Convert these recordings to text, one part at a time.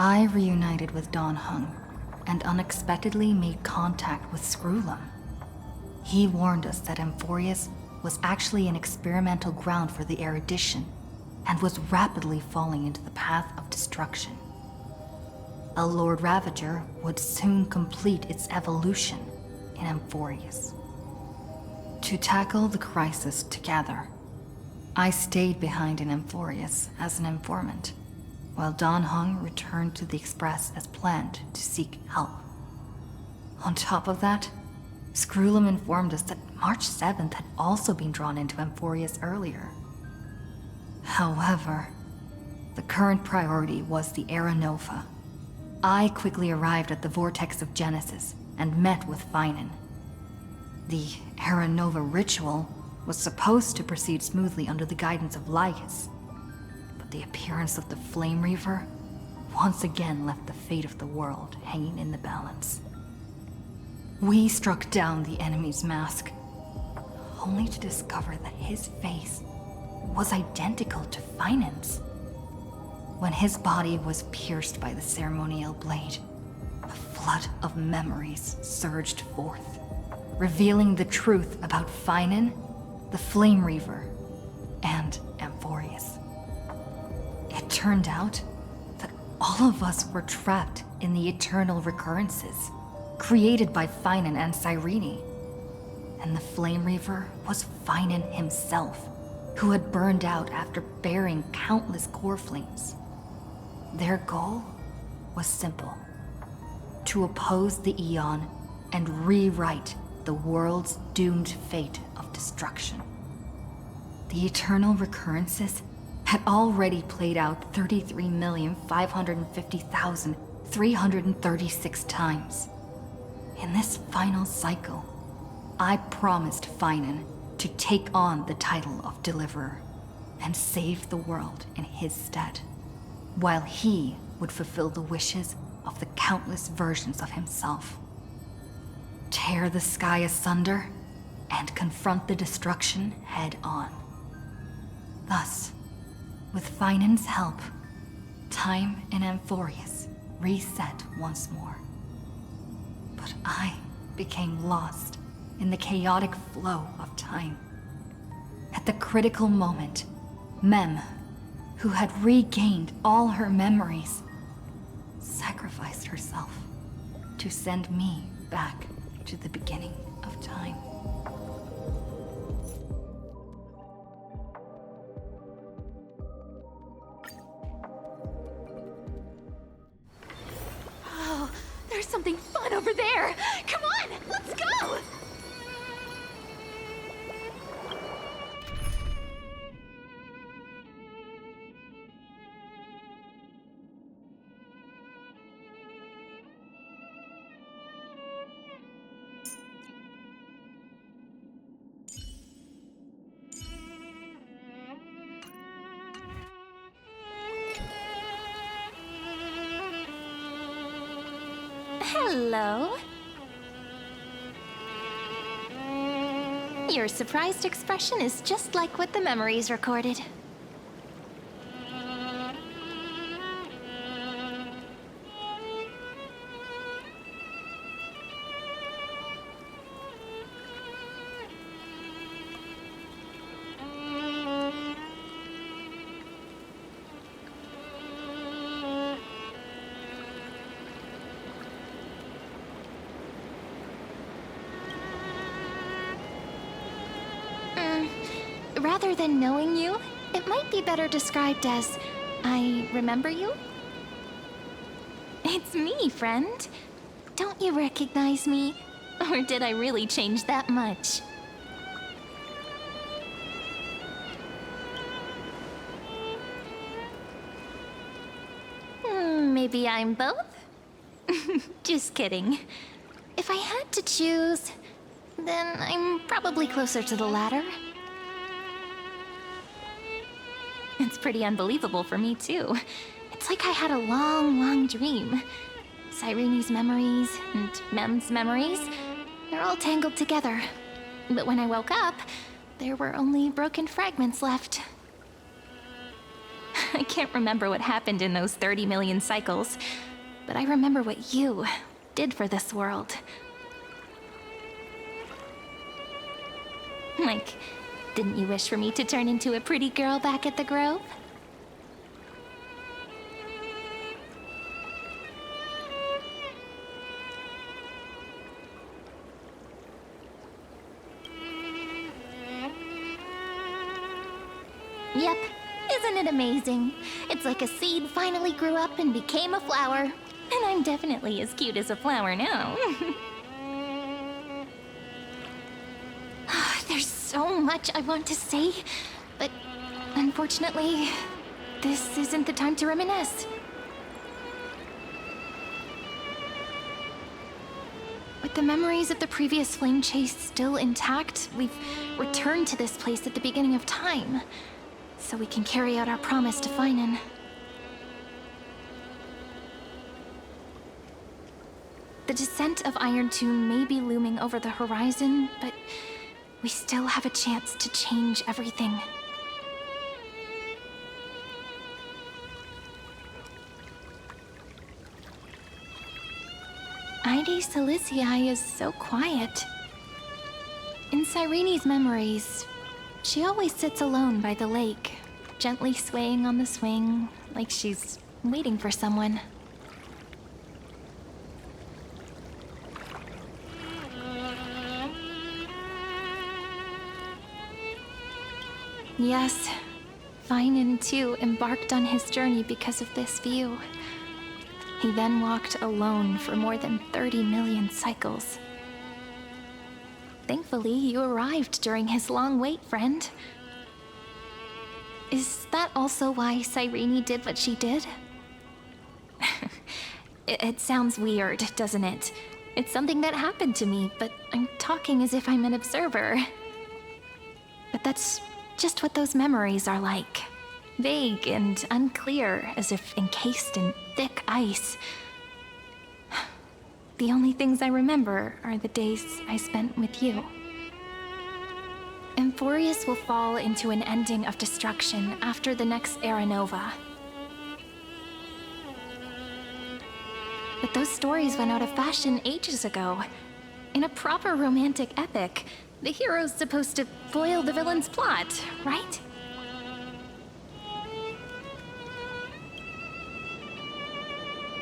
I reunited with Don Hung and unexpectedly made contact with Screwlum. He warned us that Amphorius was actually an experimental ground for the erudition and was rapidly falling into the path of destruction. A Lord Ravager would soon complete its evolution in Amphorius. To tackle the crisis together, I stayed behind in Amphorius as an informant, while Don Hung returned to the Express as planned to seek help. On top of that, Screwlum informed us that March 7th had also been drawn into Amphorius earlier. However, the current priority was the Era Nova. I quickly arrived at the Vortex of Genesis and met with Finan. The Era Nova ritual was supposed to proceed smoothly under the guidance of Lygus, but the appearance of the Flame Reaver once again left the fate of the world hanging in the balance. We struck down the enemy's mask, only to discover that his face was identical to Finan's. When his body was pierced by the ceremonial blade, a flood of memories surged forth, revealing the truth about Finan, the Flame Reaver, and Amphorius. It turned out that all of us were trapped in the eternal recurrences created by Finan and Cyrene. And the Flame Reaver was Finan himself, who had burned out after bearing countless core flames. Their goal was simple: to oppose the Aeon and rewrite the world's doomed fate of destruction. The eternal recurrences had already played out 33,550,336 times. In this final cycle, I promised Finan to take on the title of Deliverer and save the world in his stead, while he would fulfill the wishes of the countless versions of himself. Tear the sky asunder and confront the destruction head on. Thus, with Finan's help, time in Amphorius reset once more. But I became lost in the chaotic flow of time. At the critical moment, Mem, who had regained all her memories, sacrificed herself to send me back to the beginning of time. Oh, there's something fun over there! Come on, let's go! Hello. Your surprised expression is just like what the memories recorded. Rather than knowing you, it might be better described as, I remember you? It's me, friend. Don't you recognize me? Or did I really change that much? Maybe I'm both? Just kidding. If I had to choose, then I'm probably closer to the latter. It's pretty unbelievable for me, too. It's like I had a long, long dream. Cyrene's memories and Mem's memories, they're all tangled together. But when I woke up, there were only broken fragments left. I can't remember what happened in those 30 million cycles, but I remember what you did for this world. Like, didn't you wish for me to turn into a pretty girl back at the Grove? Yep, isn't it amazing? It's like a seed finally grew up and became a flower. And I'm definitely as cute as a flower now. There's so much I want to say, but unfortunately, this isn't the time to reminisce. With the memories of the previous flame chase still intact, we've returned to this place at the beginning of time, so we can carry out our promise to Finan. The descent of Iron Tomb may be looming over the horizon, but we still have a chance to change everything. HYSILENS is so quiet. In Cyrene's memories, she always sits alone by the lake, gently swaying on the swing, like she's waiting for someone. Yes, Finan too embarked on his journey because of this view. He then walked alone for more than 30 million cycles. Thankfully, you arrived during his long wait, friend. Is that also why Cyrene did what she did? It sounds weird, doesn't it? It's something that happened to me, but I'm talking as if I'm an observer. But that's just what those memories are like. Vague and unclear, as if encased in thick ice. The only things I remember are the days I spent with you. Emphorius will fall into an ending of destruction after the next Era Nova. But those stories went out of fashion ages ago. In a proper romantic epic, the hero's supposed to foil the villain's plot, right?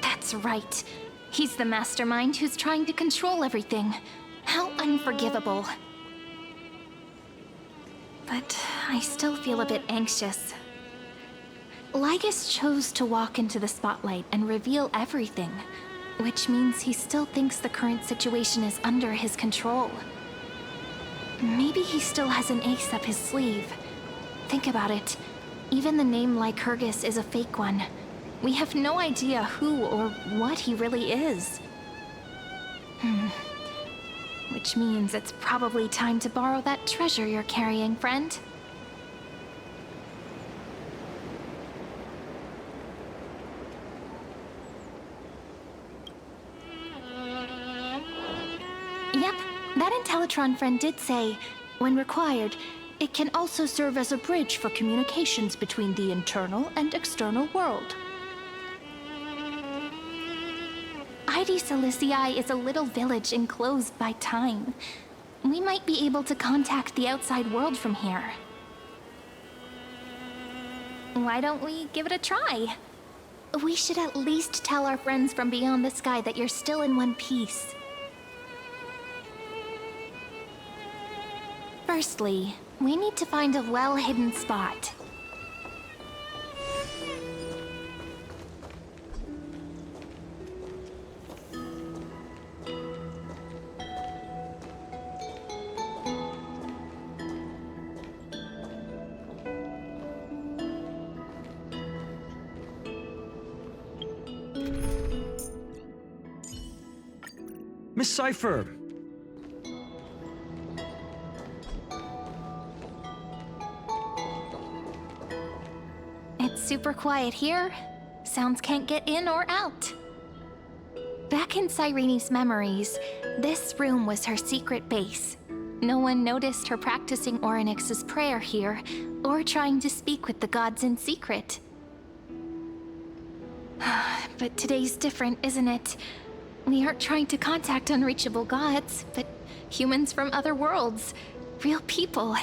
That's right. He's the mastermind who's trying to control everything. How unforgivable. But I still feel a bit anxious. Lygus chose to walk into the spotlight and reveal everything, which means he still thinks the current situation is under his control. Maybe he still has an ace up his sleeve. Think about it. Even the name Lygus is a fake one. We have no idea who or what he really is. Which means it's probably time to borrow that treasure you're carrying, friend. Yep, that Intellitron friend did say, when required, it can also serve as a bridge for communications between the internal and external world. HYSILENS is a little village enclosed by time. We might be able to contact the outside world from here. Why don't we give it a try? We should at least tell our friends from beyond the sky that you're still in one piece. Firstly, we need to find a well-hidden spot. Miss Cypher! It's super quiet here. Sounds can't get in or out. Back in Cyrene's memories, this room was her secret base. No one noticed her practicing Orynyx's prayer here, or trying to speak with the gods in secret. But today's different, isn't it? We aren't trying to contact unreachable gods, but humans from other worlds. Real people.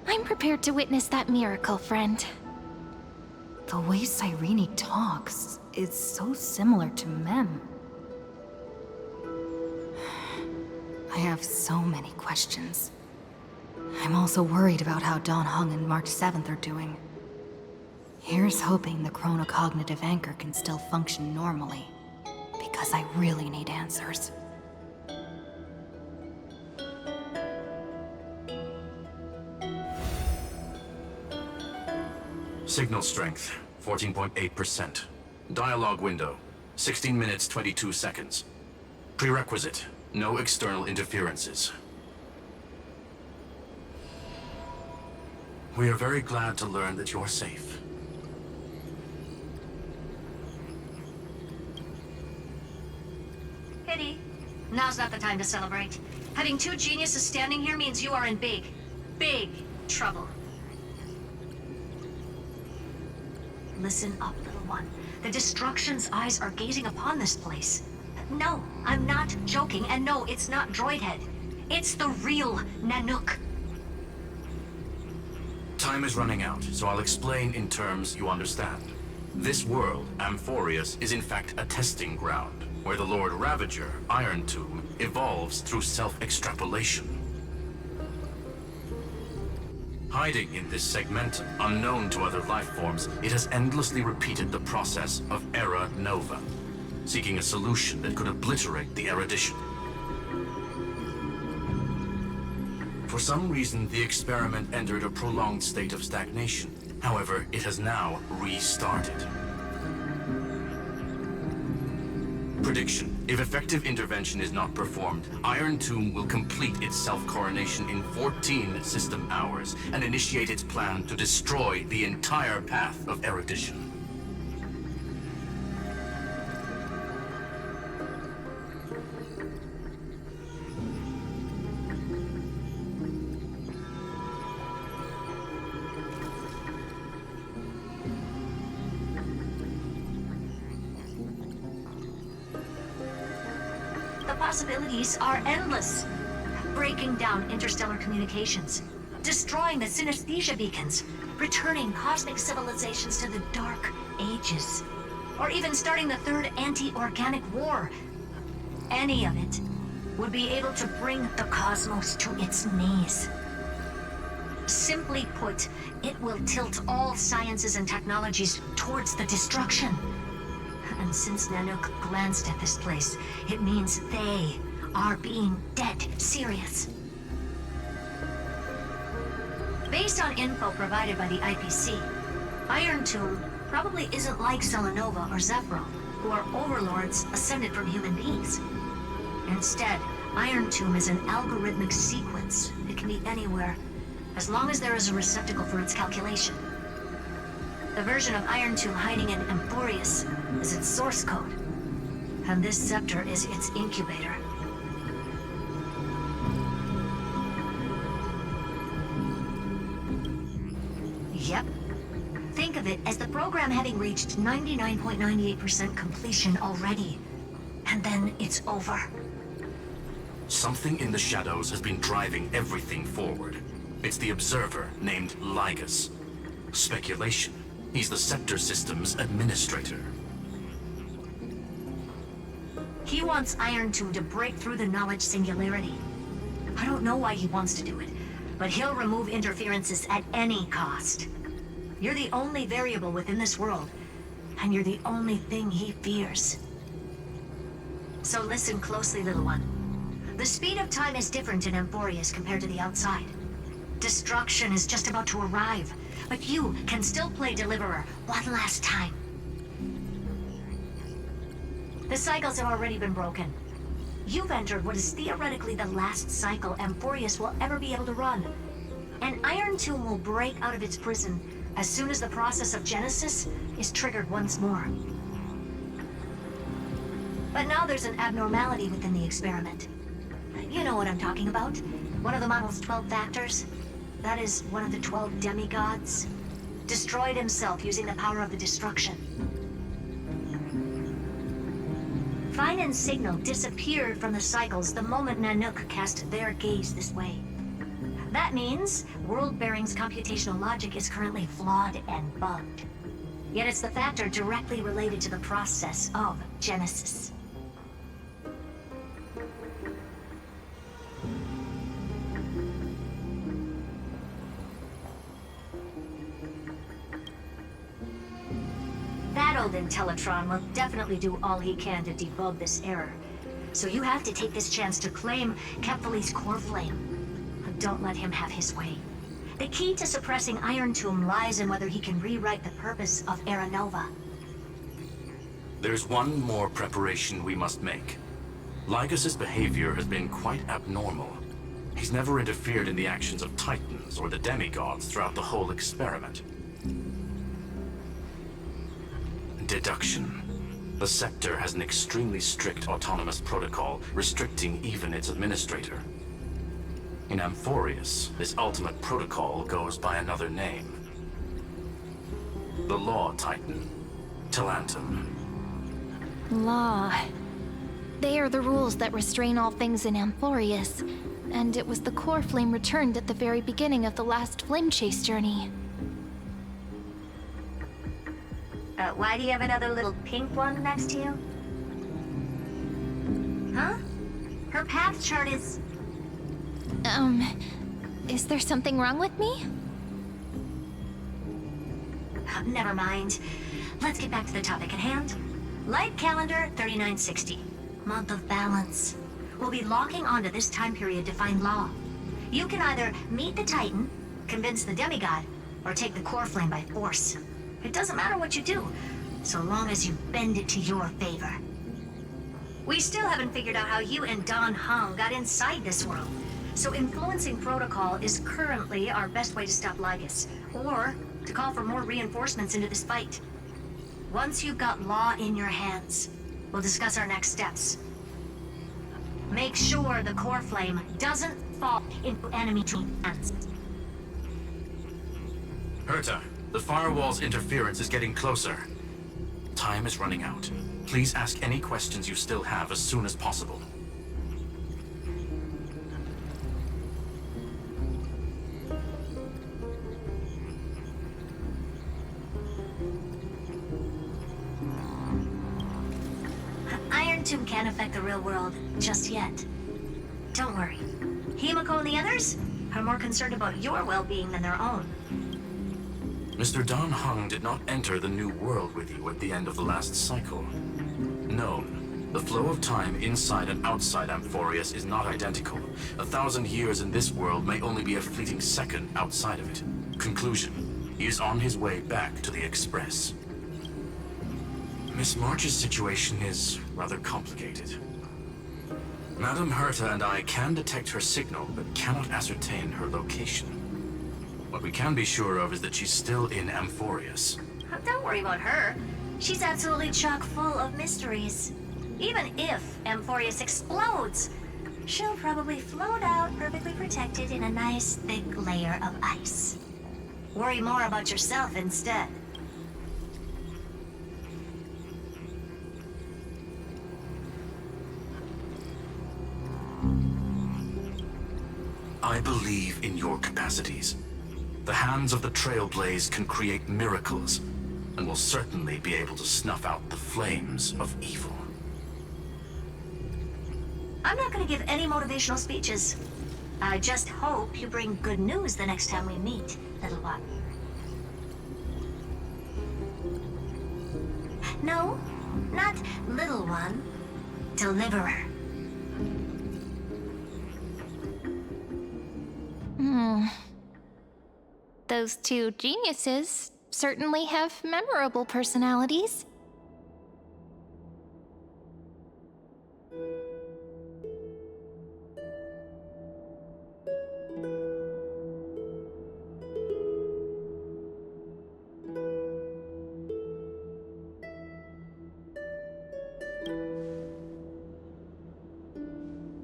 I'm prepared to witness that miracle, friend. The way Cyrene talks is so similar to Mem. I have so many questions. I'm also worried about how Dawn Hung and March 7th are doing. Here's hoping the chronocognitive anchor can still function normally, because I really need answers. Signal strength, 14.8%. Dialogue window, 16 minutes 22 seconds. Prerequisite, no external interferences. We are very glad to learn that you're safe. Pity. Now's not the time to celebrate. Having two geniuses standing here means you are in big, big trouble. Listen up, little one. The Destruction's eyes are gazing upon this place. No, I'm not joking, and no, it's not Droidhead. It's the real Nanook. Time is running out, so I'll explain in terms you understand. This world, Amphorius, is in fact a testing ground, where the Lord Ravager, Iron Tomb, evolves through self-extrapolation. Hiding in this segmentum, unknown to other life forms, it has endlessly repeated the process of Era Nova, seeking a solution that could obliterate the erudition. For some reason, the experiment entered a prolonged state of stagnation. However, it has now restarted. Prediction. If effective intervention is not performed, Iron Tomb will complete its self-coronation in 14 system hours and initiate its plan to destroy the entire path of erudition. Possibilities are endless. Breaking down interstellar communications, destroying the synesthesia beacons, returning cosmic civilizations to the Dark Ages, or even starting the third anti-organic war. Any of it would be able to bring the cosmos to its knees. Simply put, it will tilt all sciences and technologies towards the destruction. And since Nanook glanced at this place, it means they are being dead serious. Based on info provided by the IPC, Iron Tomb probably isn't like Selenova or Zephyro, who are overlords ascended from human beings. Instead, Iron Tomb is an algorithmic sequence. It can be anywhere, as long as there is a receptacle for its calculation. The version of Iron Tomb hiding in Amphorius is its source code, and this scepter is its incubator. Yep. Think of it as the program having reached 99.98% completion already, and then it's over. Something in the shadows has been driving everything forward. It's the Observer named Lygus. Speculation. He's the Scepter System's administrator. He wants Iron Tomb to break through the knowledge singularity. I don't know why he wants to do it, but he'll remove interferences at any cost. You're the only variable within this world, and you're the only thing he fears. So listen closely, little one. The speed of time is different in Amphorius compared to the outside. Destruction is just about to arrive, but you can still play Deliverer one last time. The cycles have already been broken. You've entered what is theoretically the last cycle Amphorius will ever be able to run. And Iron Tomb will break out of its prison as soon as the process of Genesis is triggered once more. But now there's an abnormality within the experiment. You know what I'm talking about. One of the model's 12 factors. That is one of the 12 demigods. destroyed himself using the power of the destruction. Finen's signal disappeared from the cycles the moment Nanook cast their gaze this way. That means World-Bearing's computational logic is currently flawed and bugged. Yet it's the factor directly related to the process of Genesis. That old Intellitron will definitely do all he can to debug this error. So you have to take this chance to claim Kephal's core flame. Don't let him have his way. The key to suppressing Iron Tomb lies in whether he can rewrite the purpose of Era Nova. There's one more preparation we must make. Lygus' behavior has been quite abnormal. He's never interfered in the actions of Titans or the demigods throughout the whole experiment. Deduction. The Scepter has an extremely strict autonomous protocol, restricting even its administrator. In Amphorius, this ultimate protocol goes by another name. The Law Titan, Talantum. Law. They are the rules that restrain all things in Amphorius, and it was the core flame returned at the very beginning of the last flame chase journey. Why do you have another little pink one next to you? Huh? Her path chart is... Is there something wrong with me? Never mind. Let's get back to the topic at hand. Light calendar 3960. Month of balance. We'll be locking onto this time period to find Law. You can either meet the Titan, convince the demigod, or take the core flame by force. It doesn't matter what you do, so long as you bend it to your favor. We still haven't figured out how you and Don Hung got inside this world. So influencing protocol is currently our best way to stop Lygus, or to call for more reinforcements into this fight. Once you've got Law in your hands, we'll discuss our next steps. Make sure the core flame doesn't fall into enemy hands. Herta, the firewall's interference is getting closer. Time is running out. Please ask any questions you still have as soon as possible. Iron Tomb can't affect the real world just yet. Don't worry. Himiko and the others are more concerned about your well-being than their own. Mr. Don Hung did not enter the new world with you at the end of the last cycle. Known, the flow of time inside and outside Amphorius is not identical. 1,000 years in this world may only be a fleeting second outside of it. Conclusion, he is on his way back to the Express. Miss March's situation is rather complicated. Madame Herta and I can detect her signal, but cannot ascertain her location. What we can be sure of is that she's still in Amphorius. Don't worry about her. She's absolutely chock full of mysteries. Even if Amphorius explodes, she'll probably float out perfectly protected in a nice thick layer of ice. Worry more about yourself instead. I believe in your capacities. The hands of the Trailblaze can create miracles, and will certainly be able to snuff out the flames of evil. I'm not going to give any motivational speeches. I just hope you bring good news the next time we meet, little one. No, not little one. Deliverer. Those two geniuses certainly have memorable personalities.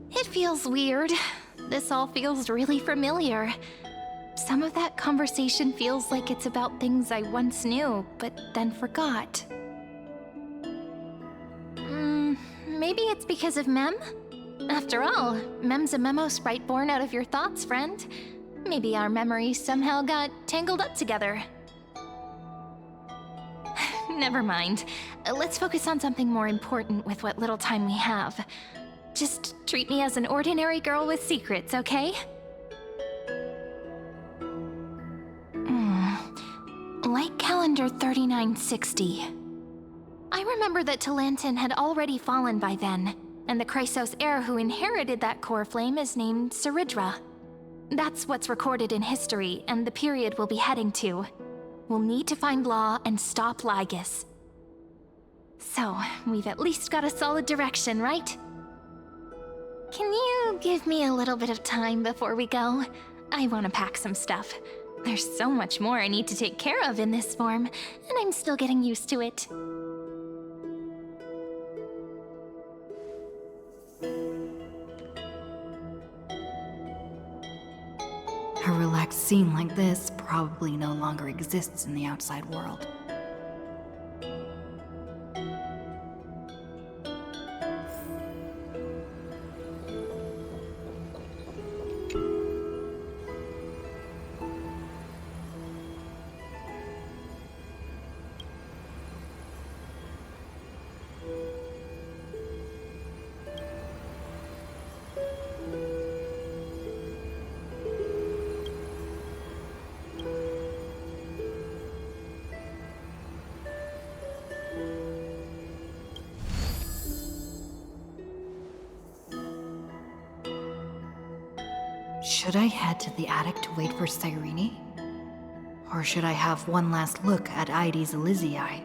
It feels weird. This all feels really familiar. Some of that conversation feels like it's about things I once knew, but then forgot. Maybe it's because of Mem? After all, Mem's a memo sprite born out of your thoughts, friend. Maybe our memories somehow got tangled up together. Never mind. Let's focus on something more important with what little time we have. Just treat me as an ordinary girl with secrets, okay? Light calendar 3960. I remember that Talantin had already fallen by then, and the Chrysos heir who inherited that core flame is named Saridra. That's what's recorded in history, and the period we'll be heading to. We'll need to find Law and stop Lygus. So, we've at least got a solid direction, right? Can you give me a little bit of time before we go? I want to pack some stuff. There's so much more I need to take care of in this form, and I'm still getting used to it. A relaxed scene like this probably no longer exists in the outside world. Should I head to the attic to wait for Cyrene? Or should I have one last look at Ides Elysiae?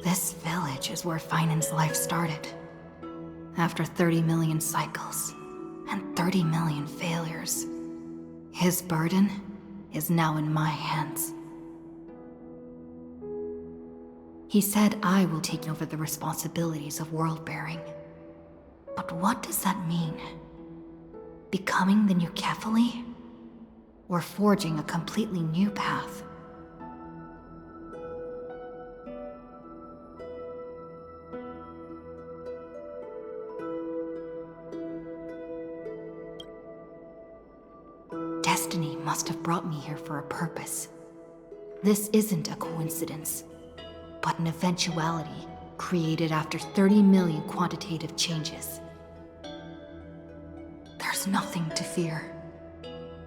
This village is where Finan's life started. After 30 million cycles and 30 million failures, his burden is now in my hands. He said I will take over the responsibilities of world-bearing. But what does that mean? Becoming the new Kefali? Or forging a completely new path? Destiny must have brought me here for a purpose. This isn't a coincidence, but an eventuality created after 30 million quantitative changes. There's nothing to fear.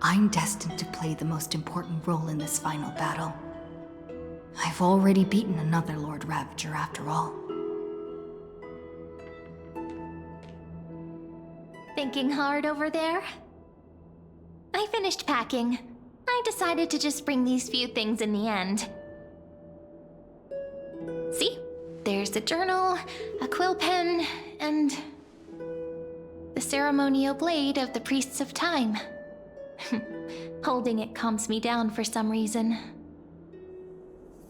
I'm destined to play the most important role in this final battle. I've already beaten another Lord Ravager after all. Thinking hard over there? I finished packing. I decided to just bring these few things in the end. See? There's a journal, a quill pen, and the ceremonial blade of the Priests of Time. Holding it calms me down for some reason.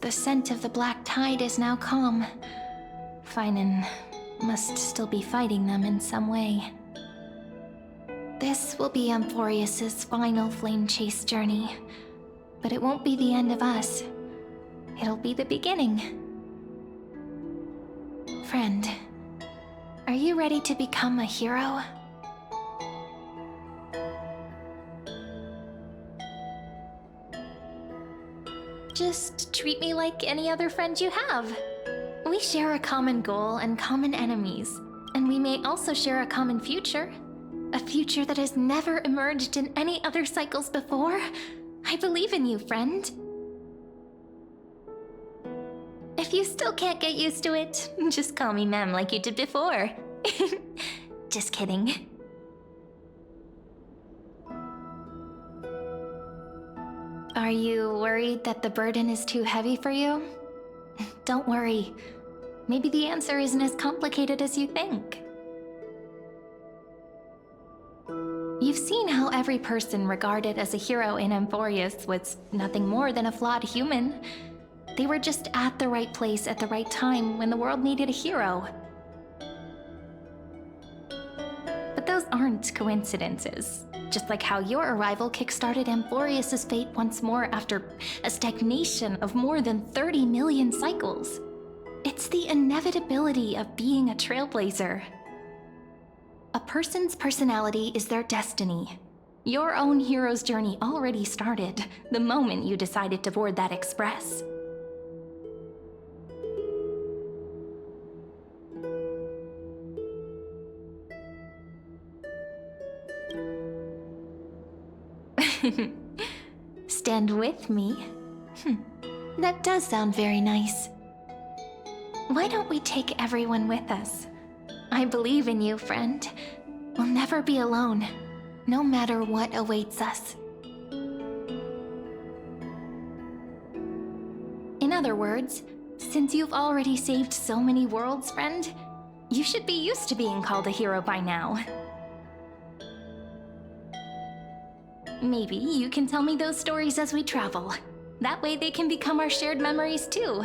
The scent of the black tide is now calm. Finan must still be fighting them in some way. This will be Amphorius's final flame chase journey, but it won't be the end of us. It'll be the beginning. Friend, are you ready to become a hero? Just treat me like any other friend you have. We share a common goal and common enemies, and we may also share a common future. A future that has never emerged in any other cycles before. I believe in you, friend. If you still can't get used to it, just call me Mem like you did before. Just kidding. Are you worried that the burden is too heavy for you? Don't worry. Maybe the answer isn't as complicated as you think. every person regarded as a hero in Amphorius was nothing more than a flawed human. They were just at the right place at the right time when the world needed a hero. But those aren't coincidences. Just like how your arrival kickstarted Amphorius' fate once more after a stagnation of more than 30 million cycles. It's the inevitability of being a trailblazer. A person's personality is their destiny. Your own hero's journey already started the moment you decided to board that express. Stand with me? That does sound very nice. Why don't we take everyone with us? I believe in you, friend. We'll never be alone, no matter what awaits us. In other words, since you've already saved so many worlds, friend, you should be used to being called a hero by now. Maybe you can tell me those stories as we travel. That way they can become our shared memories too.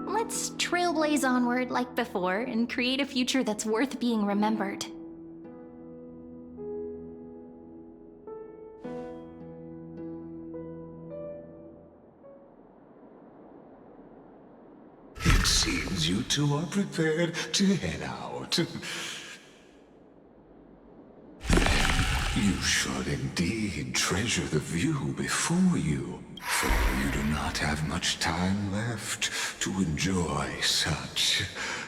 Let's trailblaze onward like before and create a future that's worth being remembered. It seems you two are prepared to head out. You should indeed treasure the view before you, for you do not have much time left to enjoy such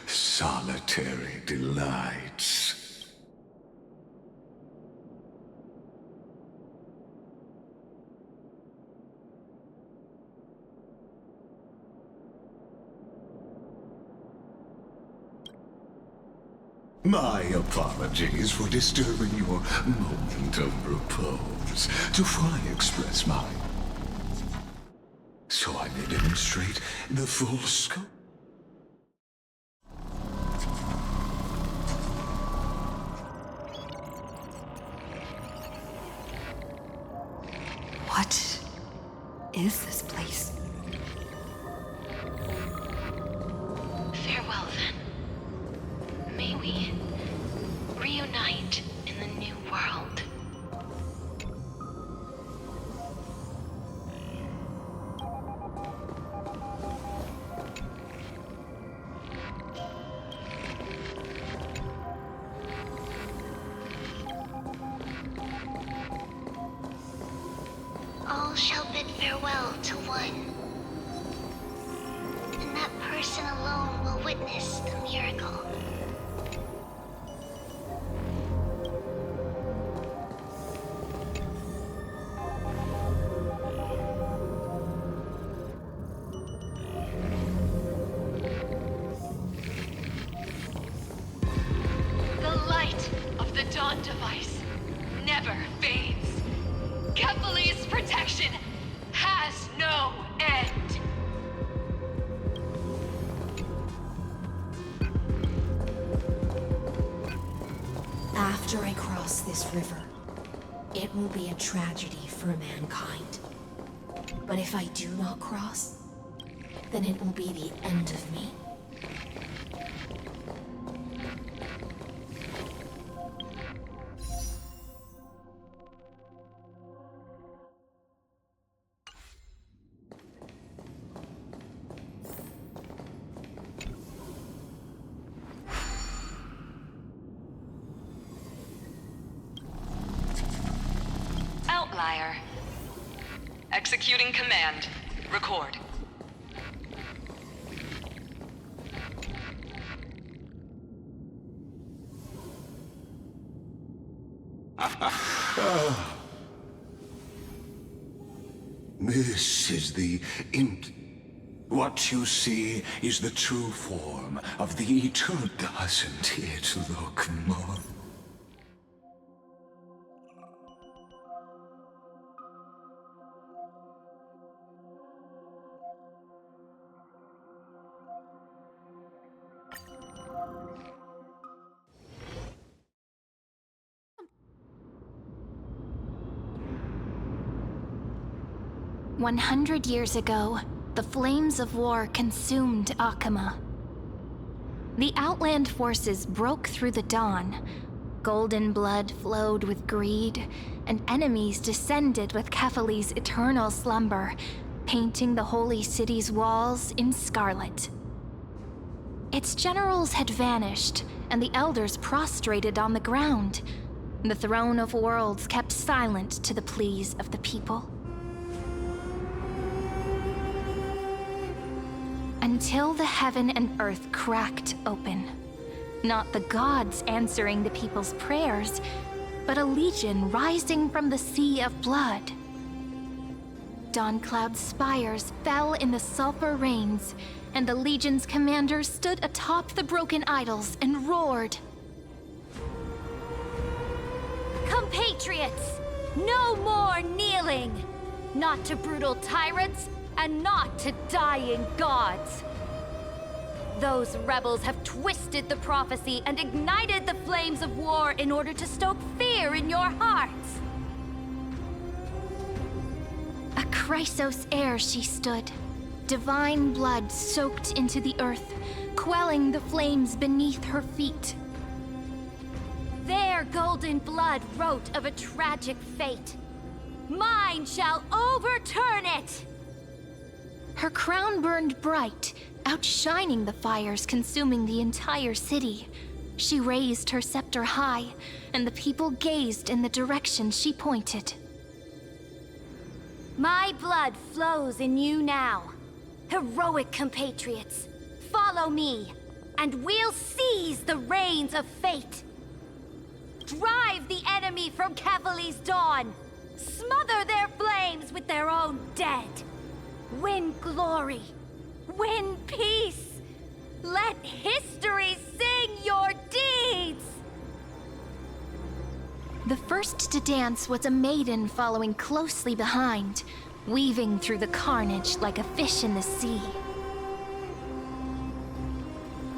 solitary delights. My apologies for disturbing your moment of repose. To fully express mine, so I may demonstrate the full scope. What is this place? Farewell then. May we reunite in the new world. All shall bid farewell to one, and that person alone will witness the miracle. The light of the Dawn device never fades. Kephal's protection has no end. After I cross this river, it will be a tragedy for mankind. But if I do not cross, then it will be the end of me. Outlier. Executing command. Record. This is the What you see is the true form of the eternal. Doesn't it look more 100 years ago, the flames of war consumed Akama. The Outland forces broke through the dawn. Golden blood flowed with greed, and enemies descended with Kefali's eternal slumber, painting the holy city's walls in scarlet. Its generals had vanished, and the elders prostrated on the ground. The throne of worlds kept silent to the pleas of the people. Until the heaven and earth cracked open. Not the gods answering the people's prayers, but a legion rising from the sea of blood. Dawncloud's spires fell in the sulfur rains, and the legion's commanders stood atop the broken idols and roared. Compatriots, no more kneeling! Not to brutal tyrants, and not to dying gods! Those rebels have twisted the prophecy and ignited the flames of war in order to stoke fear in your hearts! A Chrysos heir she stood, divine blood soaked into the earth, quelling the flames beneath her feet. Their golden blood wrote of a tragic fate. Mine shall overturn it! Her crown burned bright, outshining the fires consuming the entire city. She raised her scepter high, and the people gazed in the direction she pointed. My blood flows in you now. Heroic compatriots, follow me, and we'll seize the reins of fate. Drive the enemy from Kefali's dawn. Smother their flames with their own dead. Win glory. Win peace. Let history sing your deeds. The first to dance was a maiden following closely behind, weaving through the carnage like a fish in the sea.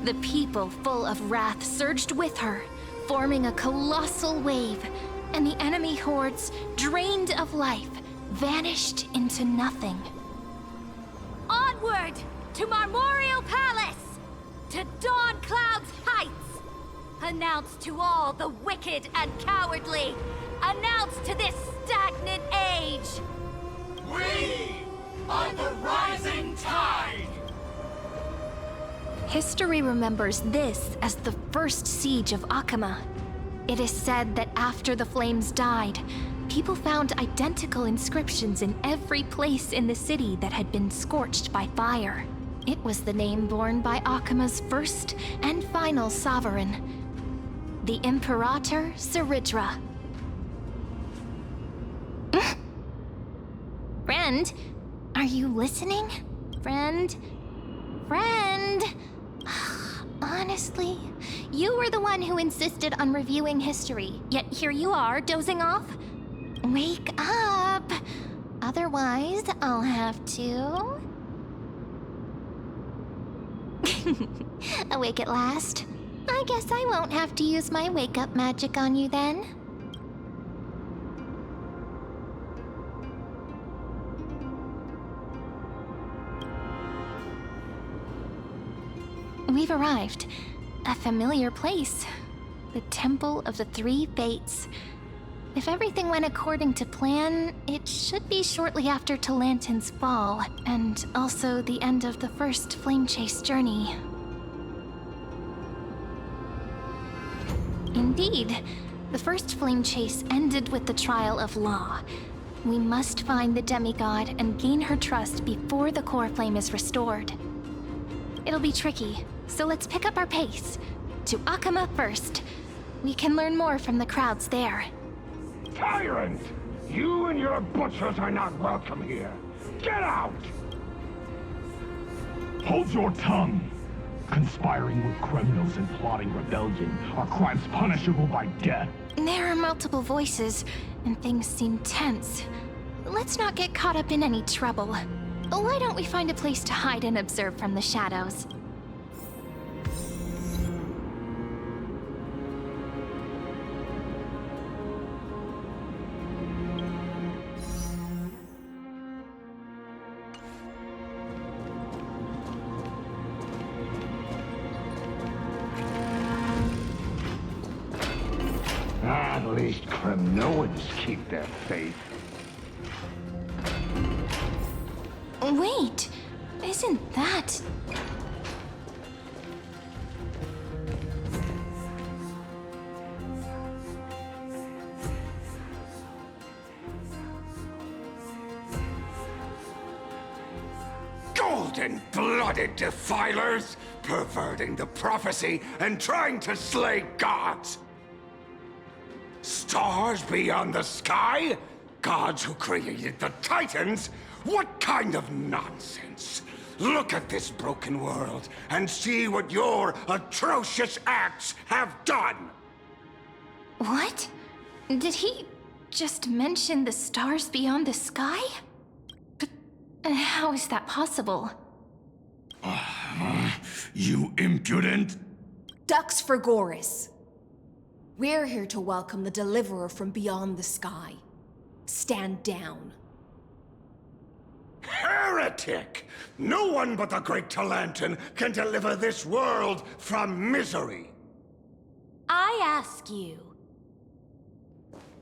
The people, full of wrath, surged with her, forming a colossal wave, and the enemy hordes, drained of life, vanished into nothing. Onward to Marmorial Palace, to Dawncloud's heights. Announce to all the wicked and cowardly. Announce to this stagnant age. We are the rising tide! History remembers this as the first siege of Akama. It is said that after the flames died, people found identical inscriptions in every place in the city that had been scorched by fire. It was the name borne by Akama's first and final sovereign, the Imperator Saridra. Friend, are you listening? Friend? Honestly, you were the one who insisted on reviewing history, yet here you are, dozing off? Wake up! Otherwise, I'll have to... Awake at last? I guess I won't have to use my wake-up magic on you then. We've arrived. A familiar place. The Temple of the Three Fates. If everything went according to plan, it should be shortly after Talantin's fall, and also the end of the first Flame Chase journey. Indeed, the first Flame Chase ended with the trial of Law. We must find the demigod and gain her trust before the core flame is restored. It'll be tricky, so let's pick up our pace. To Akama first. We can learn more from the crowds there. Tyrant! You and your butchers are not welcome here. Get out! Hold your tongue! Conspiring with criminals and plotting rebellion are crimes punishable by death. There are multiple voices, and things seem tense. Let's not get caught up in any trouble. Why don't we find a place to hide and observe from the shadows? least Kremnoans keep their faith. Wait, isn't that... Golden-blooded defilers, perverting the prophecy and trying to slay gods. Stars beyond the sky? Gods who created the Titans? What kind of nonsense? Look at this broken world and see what your atrocious acts have done! What? Did he just mention the stars beyond the sky? But how is that possible? You impudent! Ducks for Goris. We're here to welcome the deliverer from beyond the sky. Stand down. Heretic! No one but the great Talantin can deliver this world from misery! I ask you,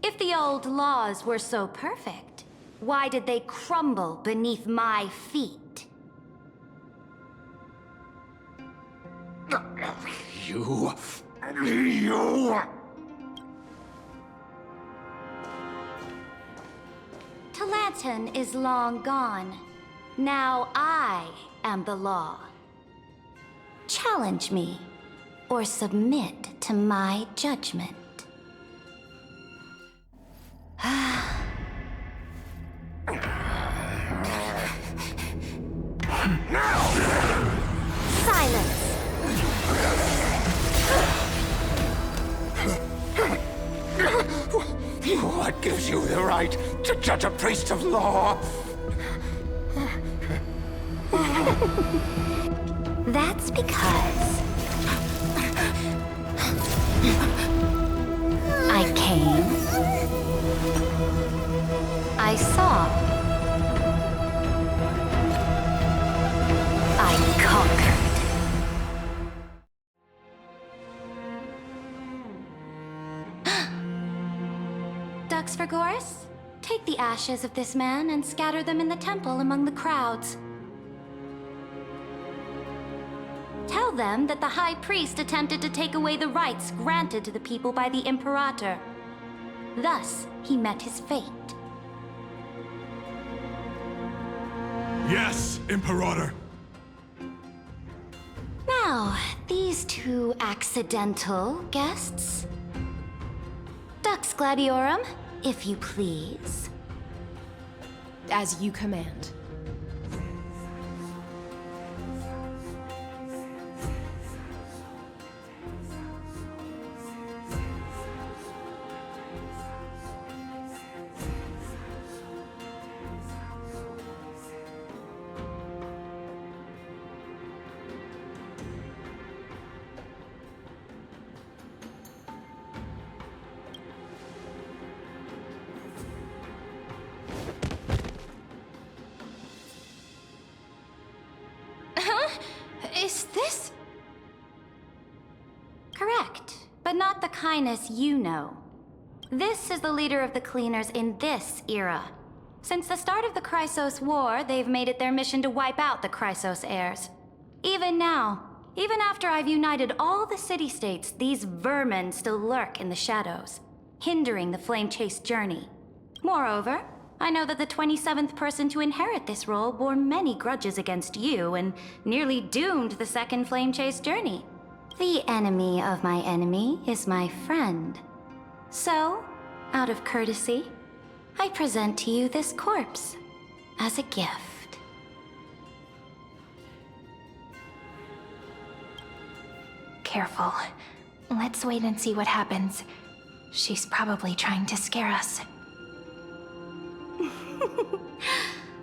if the old laws were so perfect, why did they crumble beneath my feet? You... Talantin is long gone. Now I am the law. Challenge me, or submit to my judgment. Silence! What gives you the right to judge a priest of law? That's because I came, I saw, I conquered. Ducks for Goris? Take the ashes of this man and scatter them in the temple among the crowds. Tell them that the High Priest attempted to take away the rights granted to the people by the Imperator. Thus, he met his fate. Yes, Imperator. Now, these two accidental guests. Dux Gladiorum, if you please. As you command. Is this... Correct, but not the kindness you know. This is the leader of the Cleaners in this era. Since the start of the Chrysos War, they've made it their mission to wipe out the Chrysos heirs. Even now, even after I've united all the city-states, these vermin still lurk in the shadows, hindering the flame-chased journey. Moreover, I know that the 27th person to inherit this role bore many grudges against you and nearly doomed the second flame chase journey. The enemy of my enemy is my friend. So, out of courtesy, I present to you this corpse as a gift. Careful. Let's wait and see what happens. She's probably trying to scare us.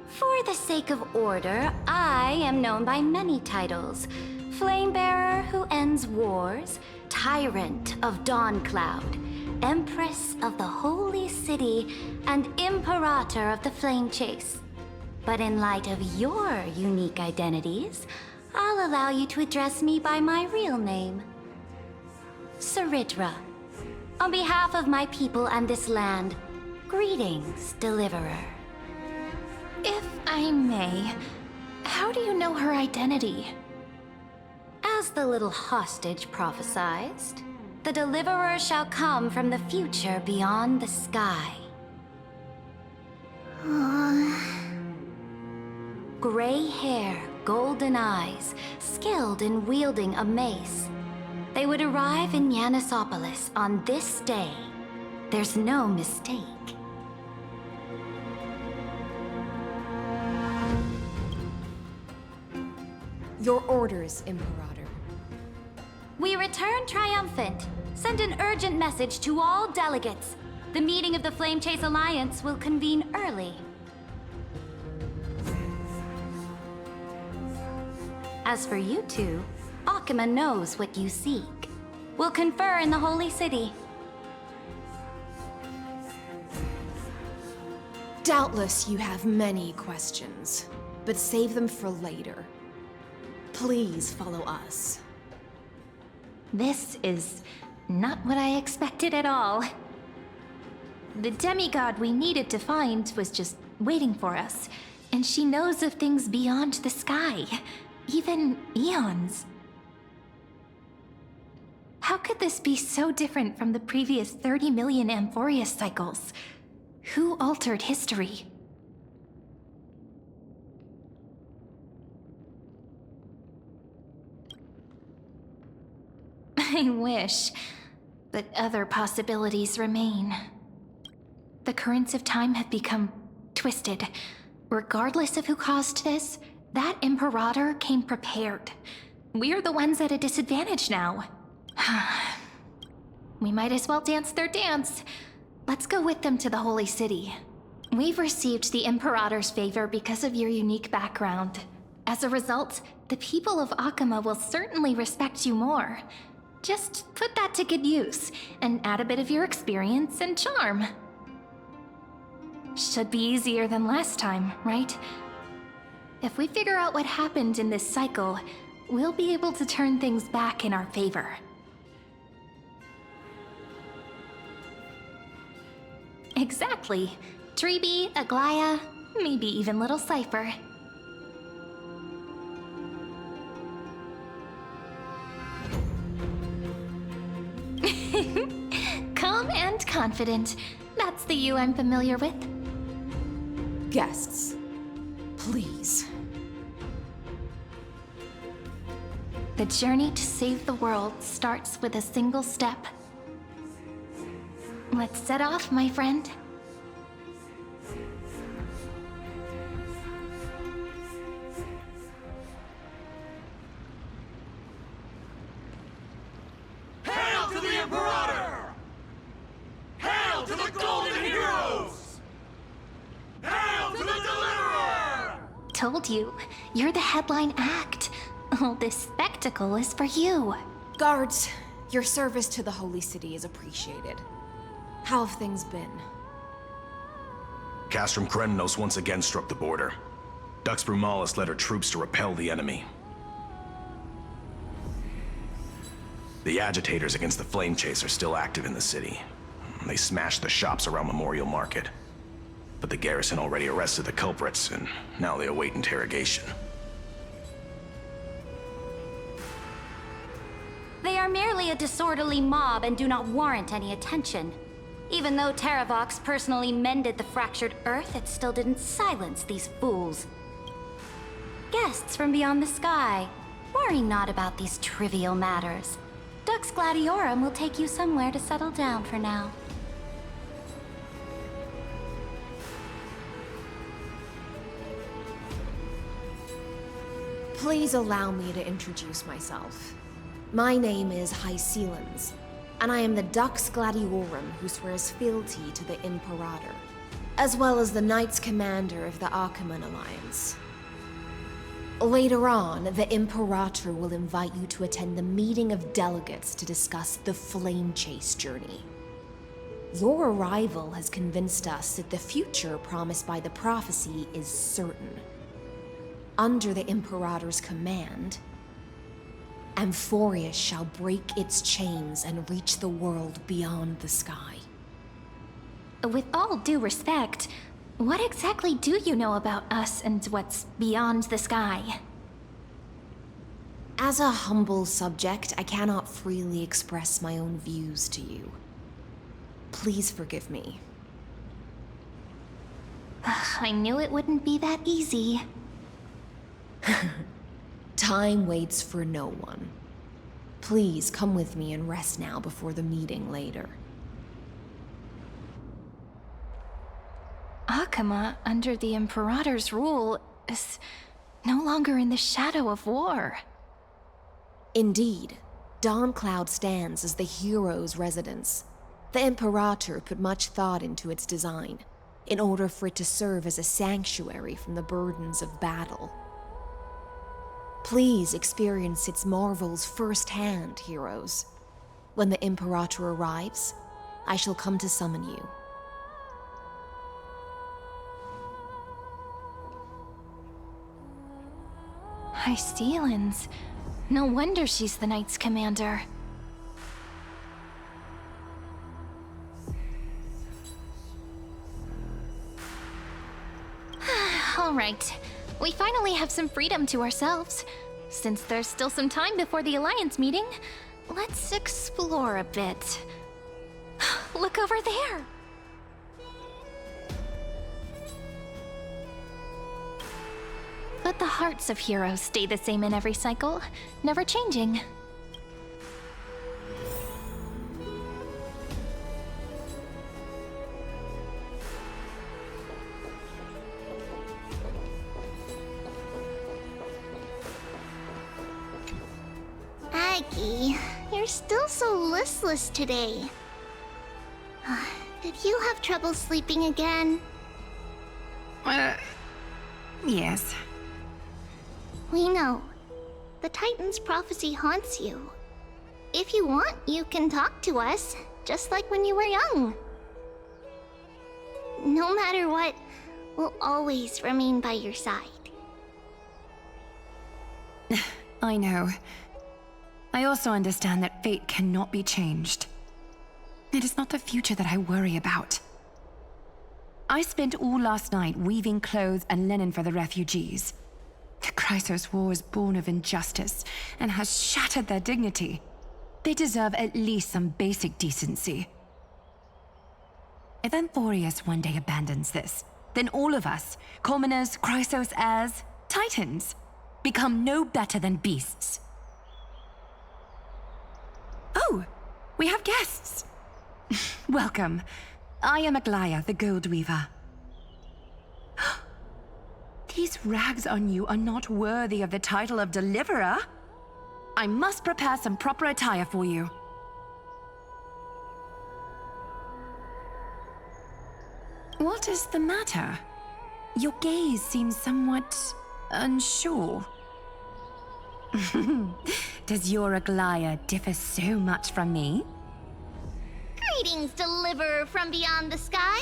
For the sake of order, I am known by many titles. Flamebearer who ends wars, Tyrant of Dawncloud, Empress of the Holy City, and Imperator of the Flame Chase. But in light of your unique identities, I'll allow you to address me by my real name. Saridra. On behalf of my people and this land, greetings, Deliverer. If I may, how do you know her identity? As the little hostage prophesied, the Deliverer shall come from the future beyond the sky. Gray hair, golden eyes, skilled in wielding a mace. They would arrive in Yanisopolis on this day. There's no mistake. Your orders, Imperator. We return triumphant. Send an urgent message to all delegates. The meeting of the Flame Chase Alliance will convene early. As for you two, Akima knows what you seek. We'll confer in the Holy City. Doubtless you have many questions, but save them for later. Please follow us. This is not what I expected at all. The demigod we needed to find was just waiting for us, and she knows of things beyond the sky, even eons. How could this be so different from the previous 30 million Amphorius cycles? Who altered history? I wish, but other possibilities remain. The currents of time have become twisted. Regardless of who caused this, that Imperator came prepared. We're the ones at a disadvantage now. We might as well dance their dance. Let's go with them to the Holy City. We've received the Imperator's favor because of your unique background. As a result, the people of Akima will certainly respect you more. Just put that to good use, and add a bit of your experience and charm. Should be easier than last time, right? If we figure out what happened in this cycle, we'll be able to turn things back in our favor. Exactly. Treeby, Aglaya, maybe even little Cypher. Calm and confident. That's the you I'm familiar with. Guests, please. The journey to save the world starts with a single step. Let's set off, my friend. Hail to the Imperator! Hail to the Golden Heroes! Hail to the Deliverer! Told you, you're the headline act. All this spectacle is for you. Guards, your service to the Holy City is appreciated. How have things been? Castrum Krennos once again struck the border. Dux Brumalis led her troops to repel the enemy. The agitators against the Flame Chase are still active in the city. They smashed the shops around Memorial Market. But the garrison already arrested the culprits, and now they await interrogation. They are merely a disorderly mob and do not warrant any attention. Even though Terravox personally mended the fractured earth, it still didn't silence these fools. Guests from beyond the sky, worry not about these trivial matters. Dux Gladiorum will take you somewhere to settle down for now. Please allow me to introduce myself. My name is HYSILENS, and I am the Dux Gladiorum who swears fealty to the Imperator, as well as the Knights Commander of the Achaemenid Alliance. Later on, the Imperator will invite you to attend the meeting of delegates to discuss the Flame Chase journey. Your arrival has convinced us that the future promised by the prophecy is certain. Under the Imperator's command, Amphorius shall break its chains and reach the world beyond the sky. With all due respect, what exactly do you know about us and what's beyond the sky? As a humble subject, I cannot freely express my own views to you. Please forgive me. I knew it wouldn't be that easy. Time waits for no one. Please come with me and rest now before the meeting later. Akama, under the Imperator's rule, is no longer in the shadow of war. Indeed, Dawncloud stands as the hero's residence. The Imperator put much thought into its design, in order for it to serve as a sanctuary from the burdens of battle. Please experience its marvels firsthand, heroes. When the Imperator arrives, I shall come to summon you. HYSILENS. No wonder she's the Knight's commander. All right. We finally have some freedom to ourselves. Since there's still some time before the Alliance meeting, let's explore a bit. Look over there! But the hearts of heroes stay the same in every cycle, never changing. Aggie, you're still so listless today. Did you have trouble sleeping again? Yes. We know. The Titan's prophecy haunts you. If you want, you can talk to us, just like when you were young. No matter what, we'll always remain by your side. I know. I also understand that fate cannot be changed. It is not the future that I worry about. I spent all last night weaving clothes and linen for the refugees. The Chrysos War is born of injustice and has shattered their dignity. They deserve at least some basic decency. If Amphorius one day abandons this, then all of us, commoners, Chrysos heirs, Titans, become no better than beasts. Oh, we have guests. Welcome. I am Aglaya, the Gold Weaver. These rags on you are not worthy of the title of Deliverer. I must prepare some proper attire for you. What is the matter? Your gaze seems somewhat unsure. Does your Aglaya differ so much from me? Greetings, Deliverer from beyond the sky.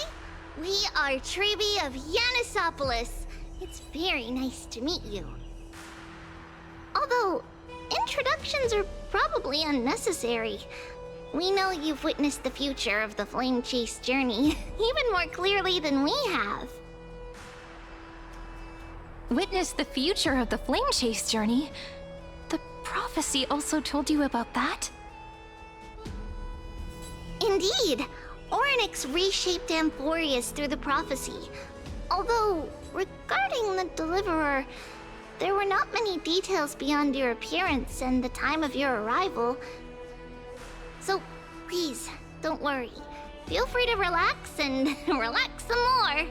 We are Trebi of Yanisopolis. It's very nice to meet you. Although, introductions are probably unnecessary. We know you've witnessed the future of the Flame Chase journey even more clearly than we have. Witness the future of the Flame Chase journey? The prophecy also told you about that? Indeed, Orynyx reshaped Amphorius through the prophecy. Although, regarding the Deliverer, there were not many details beyond your appearance and the time of your arrival. So, please, don't worry. Feel free to relax and relax some more.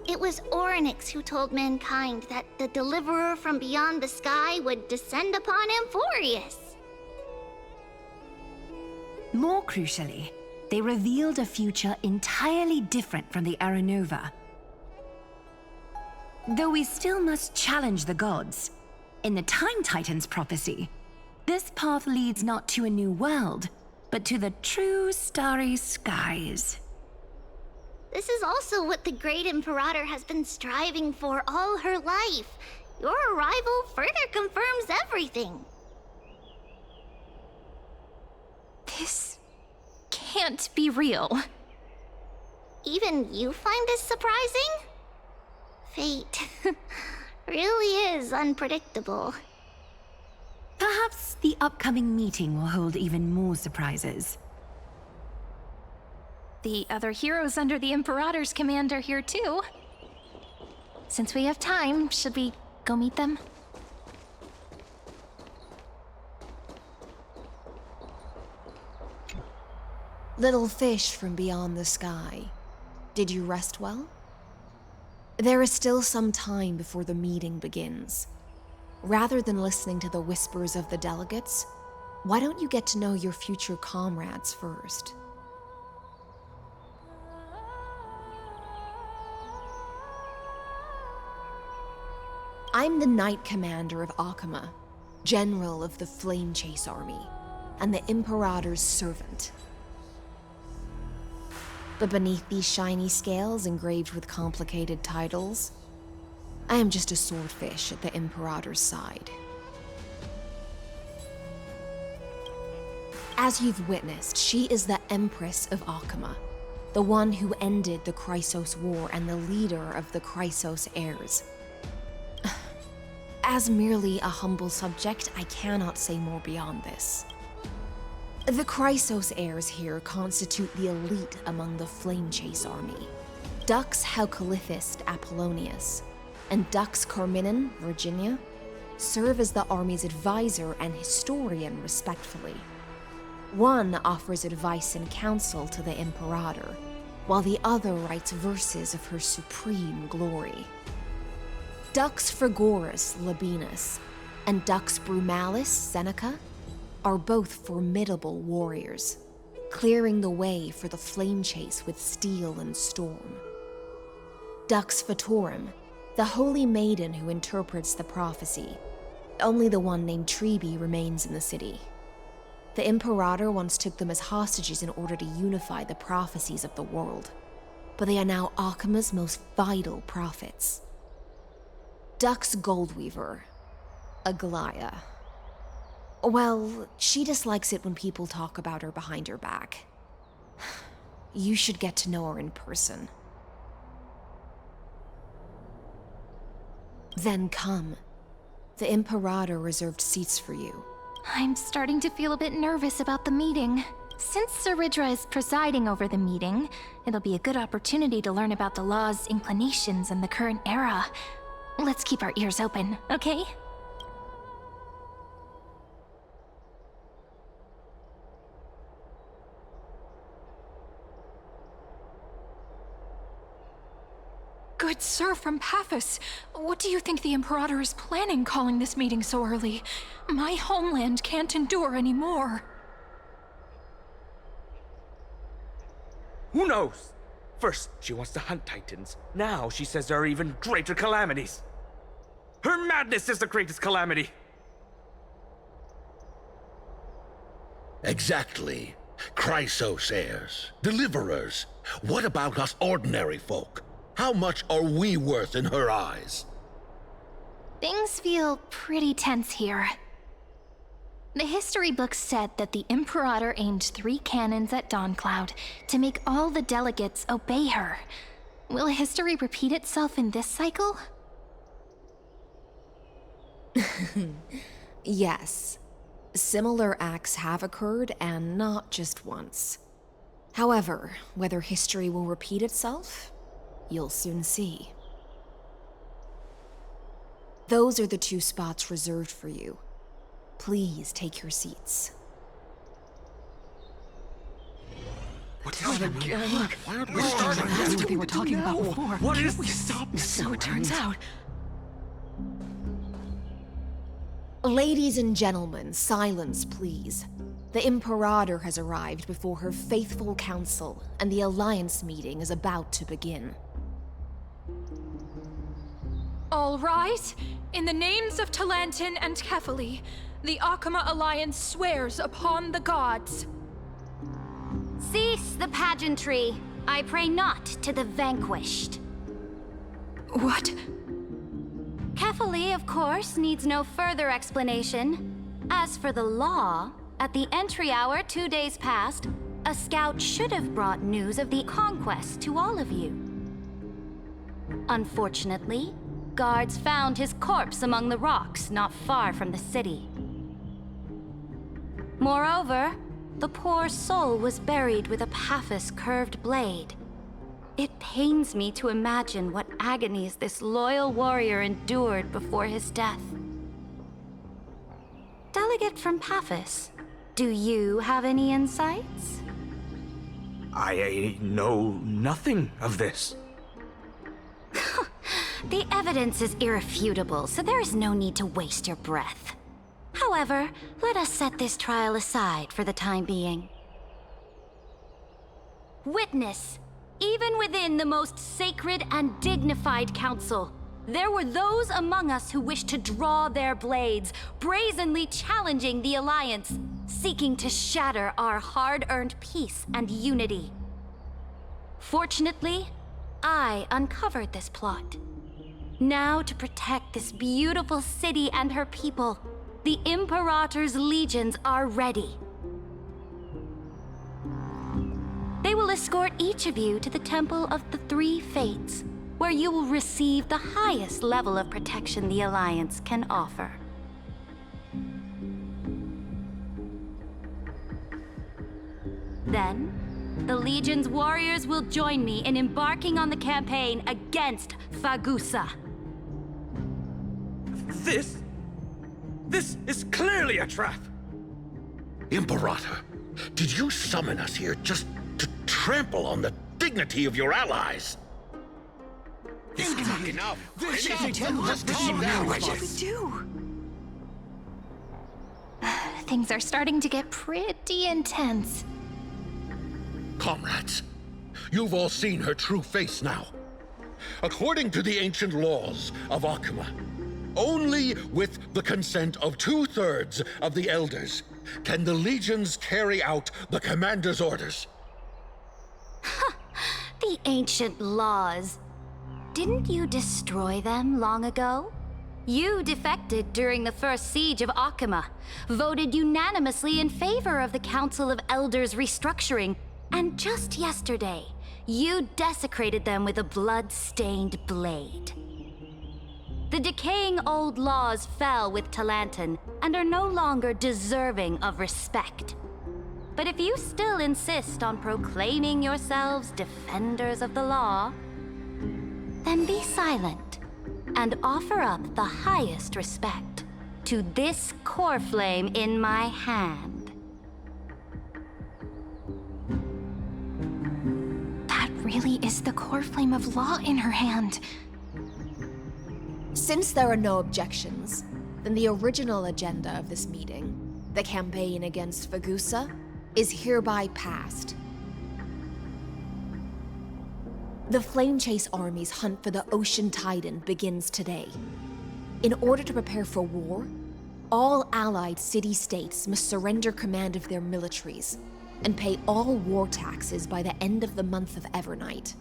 It was Orynyx who told mankind that the Deliverer from beyond the sky would descend upon Amphorius. More crucially, they revealed a future entirely different from the Aranova. Though we still must challenge the gods, in the Time Titan's prophecy, this path leads not to a new world, but to the true starry skies. This is also what the Great Imperator has been striving for all her life. Your arrival further confirms everything. This can't be real. Even you find this surprising? Fate really is unpredictable. Perhaps the upcoming meeting will hold even more surprises. The other heroes under the Imperator's command are here too. Since we have time, should we go meet them? Little fish from beyond the sky, did you rest well? There is still some time before the meeting begins. Rather than listening to the whispers of the delegates, why don't you get to know your future comrades first? I'm the Knight Commander of Akama, General of the Flame Chase Army, and the Imperator's servant. But beneath these shiny scales engraved with complicated titles, I am just a swordfish at the Imperator's side. As you've witnessed, she is the Empress of Akama, the one who ended the Chrysos War and the leader of the Chrysos heirs. As merely a humble subject, I cannot say more beyond this. The Chrysos heirs here constitute the elite among the Flame Chase army. Dux Haucalithist Apollonius and Dux Carminin, Virginia, serve as the army's advisor and historian respectively. One offers advice and counsel to the Imperator, while the other writes verses of her supreme glory. Dux Frigoris Labienus and Dux Brumalis Seneca are both formidable warriors, clearing the way for the flame chase with steel and storm. Dux Fatorum, the holy maiden who interprets the prophecy. Only the one named Trebi remains in the city. The Imperator once took them as hostages in order to unify the prophecies of the world, but they are now Akama's most vital prophets. Dux Goldweaver, Aglaya. Well, she dislikes it when people talk about her behind her back. You should get to know her in person. Then come. The Imperator reserved seats for you. I'm starting to feel a bit nervous about the meeting. Since Saridra is presiding over the meeting, it'll be a good opportunity to learn about the law's inclinations in the current era. Let's keep our ears open, okay? Good sir from Paphos, what do you think the Imperator is planning calling this meeting so early? My homeland can't endure anymore. Who knows? First, she wants to hunt Titans. Now she says there are even greater calamities. Her madness is the greatest calamity. Exactly. Chrysos heirs, deliverers. What about us ordinary folk? How much are we worth in her eyes? Things feel pretty tense here. The history books said that the Imperator aimed 3 cannons at Dawncloud to make all the delegates obey her. Will history repeat itself in this cycle? Yes. Similar acts have occurred, and not just once. However, whether history will repeat itself, you'll soon see. Those are the 2 spots reserved for you. Please take your seats. What's happening again? Why aren't we starting? That's what they were talking about before. What is we this? stop this? So it turns out. Ladies and gentlemen, silence, please. The Imperator has arrived before her faithful council, and the Alliance meeting is about to begin. All rise. In the names of Talantin and Kefali, the Akama Alliance swears upon the gods. Cease the pageantry. I pray not to the vanquished. What? Kefali, of course, needs no further explanation. As for the law, at the entry hour 2 days past, a scout should have brought news of the conquest to all of you. Unfortunately, guards found his corpse among the rocks not far from the city. Moreover, the poor soul was buried with a Paphos curved blade. It pains me to imagine what agonies this loyal warrior endured before his death. Delegate from Paphos, do you have any insights? I know nothing of this. The evidence is irrefutable, so there is no need to waste your breath. However, let us set this trial aside for the time being. Witness, even within the most sacred and dignified council, there were those among us who wished to draw their blades, brazenly challenging the Alliance, seeking to shatter our hard-earned peace and unity. Fortunately, I uncovered this plot. Now, to protect this beautiful city and her people, the Imperator's legions are ready. They will escort each of you to the Temple of the Three Fates, where you will receive the highest level of protection the Alliance can offer. Then, the Legion's warriors will join me in embarking on the campaign against Fagusa. This is clearly a trap! Imperator, did you summon us here just to trample on the dignity of your allies? This is not enough. This Enough. Just calm down, What do we do? Things are starting to get pretty intense. Comrades, you've all seen her true face now. According to the ancient laws of Akuma, only with the consent of 2/3 of the elders can the legions carry out the commander's orders. The ancient laws. Didn't you destroy them long ago? You defected during the first siege of Akuma, voted unanimously in favor of the Council of Elders restructuring, and just yesterday, you desecrated them with a blood-stained blade. The decaying old laws fell with Talantan and are no longer deserving of respect. But if you still insist on proclaiming yourselves defenders of the law, then be silent and offer up the highest respect to this core flame in my hand. That really is the core flame of law in her hand. Since there are no objections, then the original agenda of this meeting, the campaign against Fagusa, is hereby passed. The Flame Chase Army's hunt for the Ocean Titan begins today. In order to prepare for war, all allied city-states must surrender command of their militaries and pay all war taxes by the end of the month of Evernight.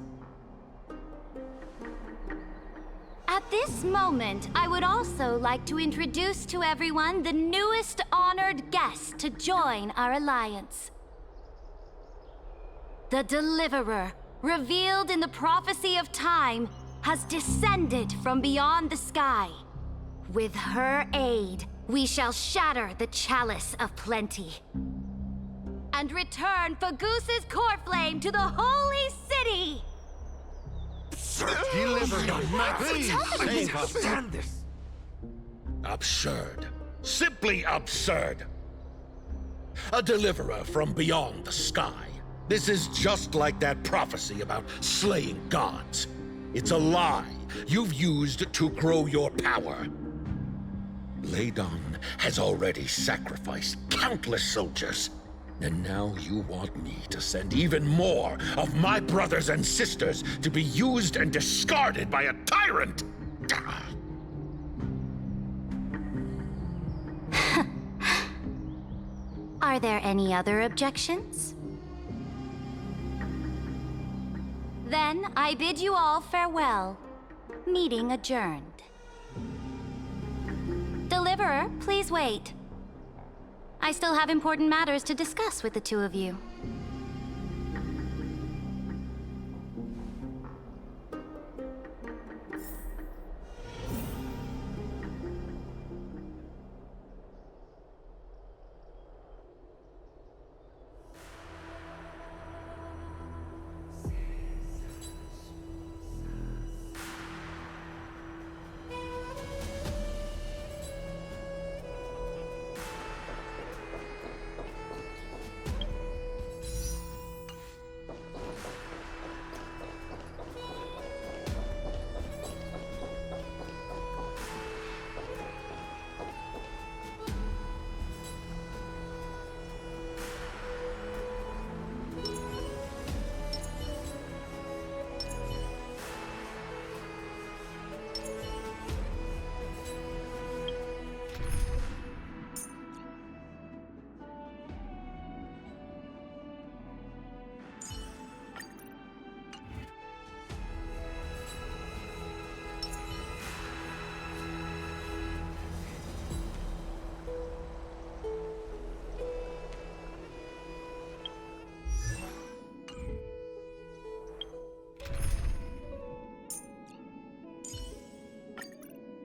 At this moment, I would also like to introduce to everyone the newest honored guest to join our alliance. The Deliverer, revealed in the prophecy of time, has descended from beyond the sky. With her aid, we shall shatter the chalice of plenty and return Fagusa's core flame to the holy city! Stand this! Absurd. Simply absurd. A deliverer from beyond the sky. This is just like that prophecy about slaying gods. It's a lie you've used to grow your power. Ladon has already sacrificed countless soldiers. And now you want me to send even more of my brothers and sisters to be used and discarded by a tyrant! Are there any other objections? Then I bid you all farewell. Meeting adjourned. Deliverer, please wait. I still have important matters to discuss with the two of you.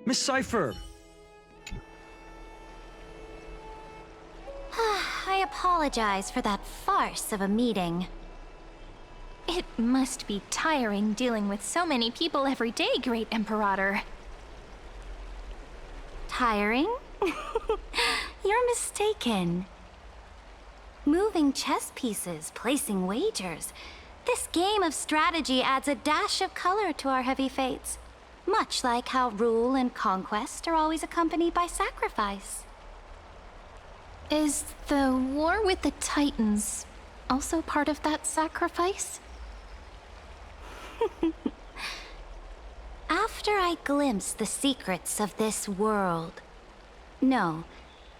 Miss Cypher! I apologize for that farce of a meeting. It must be tiring dealing with so many people every day, Great Imperator. Tiring? You're mistaken. Moving chess pieces, placing wagers. This game of strategy adds a dash of color to our heavy fates. Much like how rule and conquest are always accompanied by sacrifice. Is the war with the Titans also part of that sacrifice? After I glimpse the secrets of this world, no,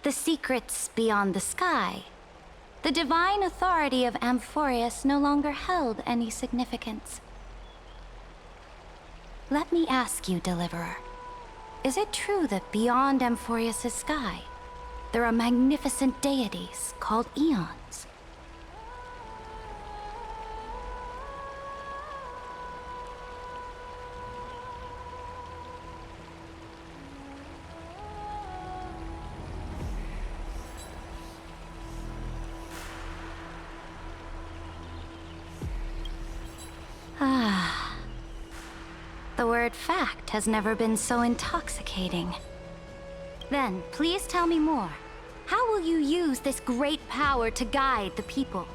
the secrets beyond the sky, the divine authority of Amphorius no longer held any significance. Let me ask you, Deliverer, is it true that beyond Amphorius' sky, there are magnificent deities called Eons? Ah. The word fact has never been so intoxicating. Then, please tell me more. How will you use this great power to guide the people?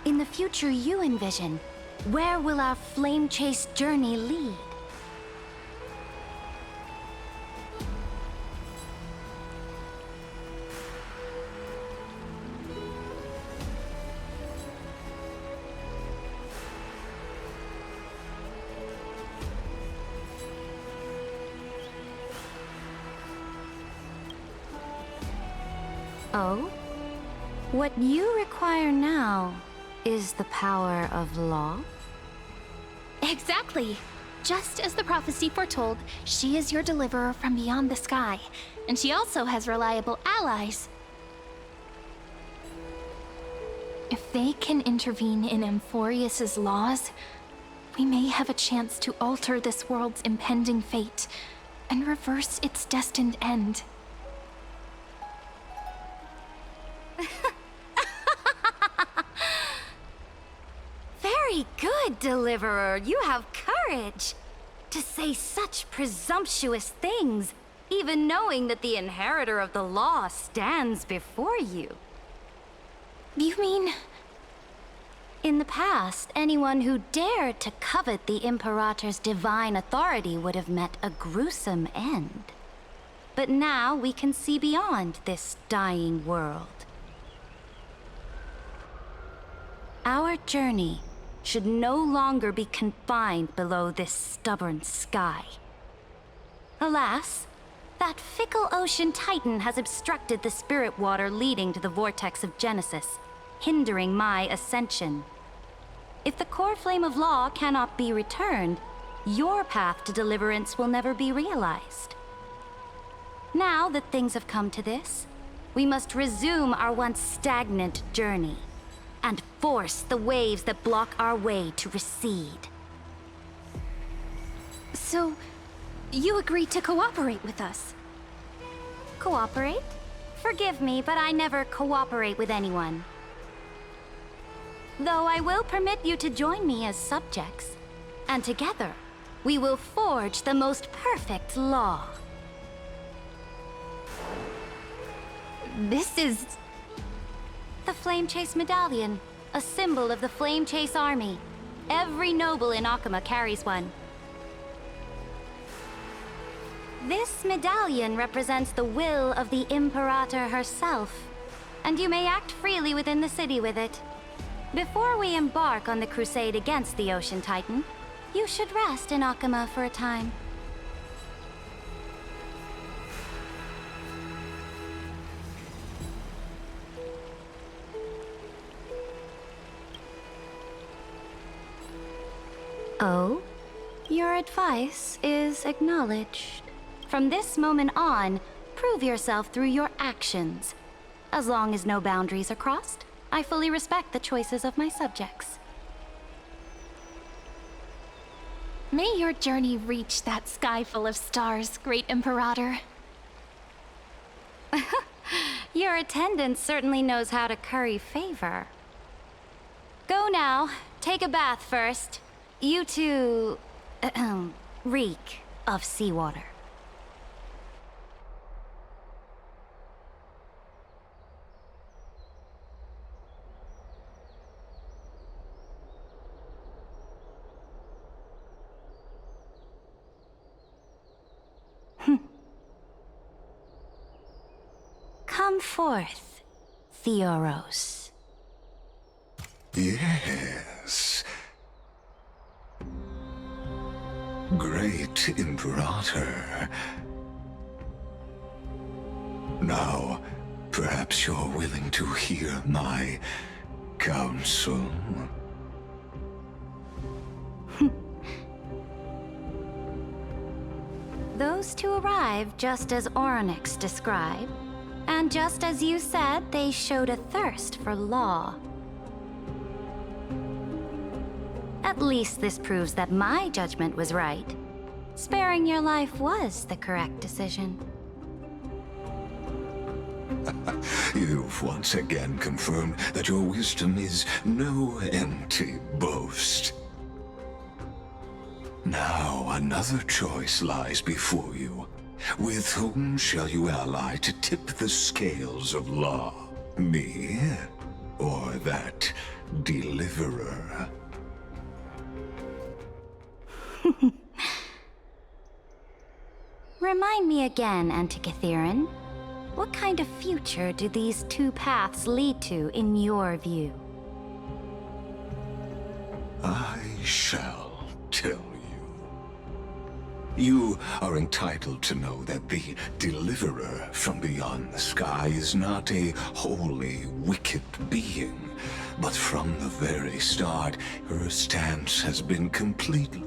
In the future you envision, where will our flame chase journey lead? Oh? What you require now is the power of law? Exactly. Just as the prophecy foretold, she is your deliverer from beyond the sky, and she also has reliable allies. If they can intervene in Amphorius' laws, we may have a chance to alter this world's impending fate and reverse its destined end. Very good, Deliverer. You have courage. To say such presumptuous things, even knowing that the inheritor of the law stands before you. You mean... In the past, anyone who dared to covet the Imperator's divine authority would have met a gruesome end. But now we can see beyond this dying world. Our journey should no longer be confined below this stubborn sky. Alas, that fickle ocean titan has obstructed the spirit water leading to the vortex of Genesis, hindering my ascension. If the core flame of law cannot be returned, your path to deliverance will never be realized. Now that things have come to this, we must resume our once stagnant journey and force the waves that block our way to recede. So, you agreed to cooperate with us? Cooperate? Forgive me, but I never cooperate with anyone. Though I will permit you to join me as subjects, and together, we will forge the most perfect law. This is... The Flame Chase Medallion, a symbol of the Flame Chase Army. Every noble in Akama carries one. This medallion represents the will of the Imperator herself, and you may act freely within the city with it. Before we embark on the crusade against the Ocean Titan, you should rest in Akama for a time. Oh? Your advice is acknowledged. From this moment on, prove yourself through your actions. As long as no boundaries are crossed, I fully respect the choices of my subjects. May your journey reach that sky full of stars, Great Imperator. Your attendant certainly knows how to curry favor. Go now. Take a bath first. You two... reek of seawater. Come forth, Theoros. Yes. Great Imperator. Now, perhaps you're willing to hear my counsel. Those two arrived just as Orynyx described, and just as you said, they showed a thirst for law. At least this proves that my judgment was right. Sparing your life was the correct decision. You've once again confirmed that your wisdom is no empty boast. Now another choice lies before you. With whom shall you ally to tip the scales of law? Me? Or that deliverer? Remind me again, Antikythera. What kind of future do these two paths lead to in your view? I shall tell you. You are entitled to know that the deliverer from beyond the sky is not a wholly wicked being, but from the very start, her stance has been completely...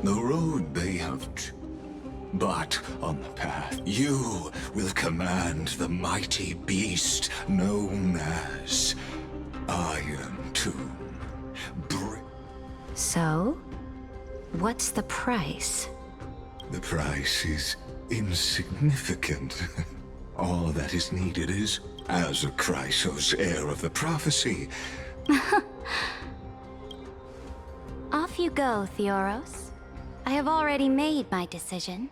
The road they have... But on the path, you will command the mighty beast known as Iron Tomb. So? What's the price? The price is insignificant. All that is needed is, as a Chrysos, heir of the prophecy. Off you go, Theoros. I have already made my decision.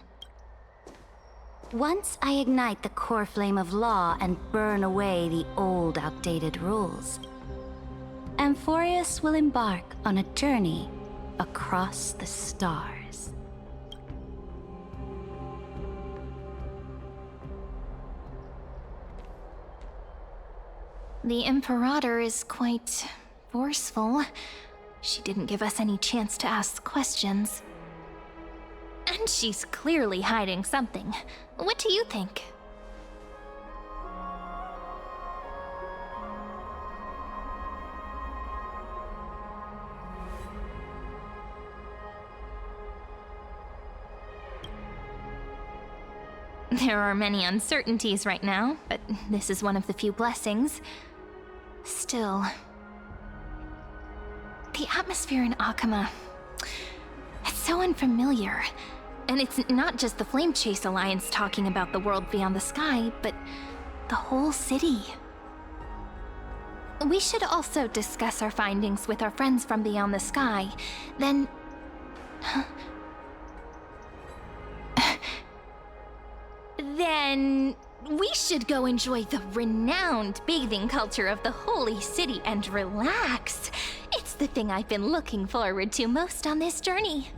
Once I ignite the core flame of law and burn away the old, outdated rules, Amphorius will embark on a journey across the stars. The Imperator is quite forceful. She didn't give us any chance to ask questions. And she's clearly hiding something. What do you think? There are many uncertainties right now, but this is one of the few blessings. Still, the atmosphere in Akama, it's so unfamiliar. And it's not just the Flame Chase Alliance talking about the world beyond the sky, but the whole city. We should also discuss our findings with our friends from beyond the sky. Then... Then we should go enjoy the renowned bathing culture of the holy city and relax. It's the thing I've been looking forward to most on this journey.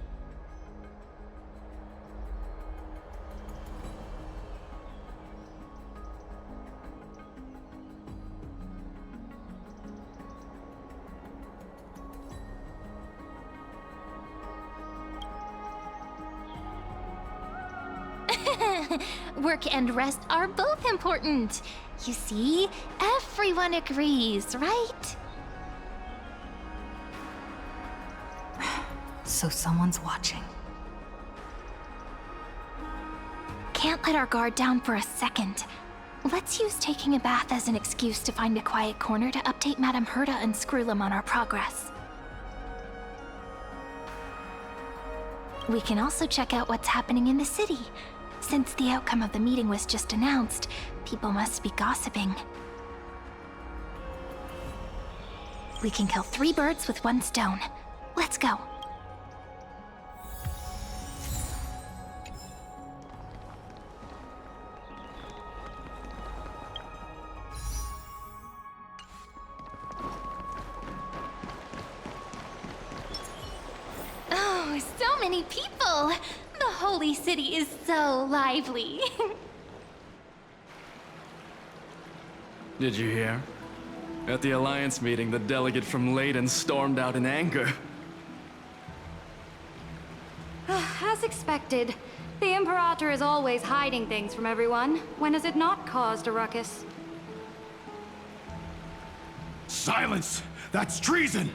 Work and rest are both important. You see, everyone agrees, right? So someone's watching. Can't let our guard down for a second. Let's use taking a bath as an excuse to find a quiet corner to update Madame Herta and Screwlum on our progress. We can also check out what's happening in the city. Since the outcome of the meeting was just announced, people must be gossiping. We can kill 3 birds with 1 stone. Let's go. Oh, so many people! The holy city is so lively. Did you hear? At the Alliance meeting, the delegate from Leyden stormed out in anger. As expected, the Imperator is always hiding things from everyone. When has it not caused a ruckus? Silence! That's treason!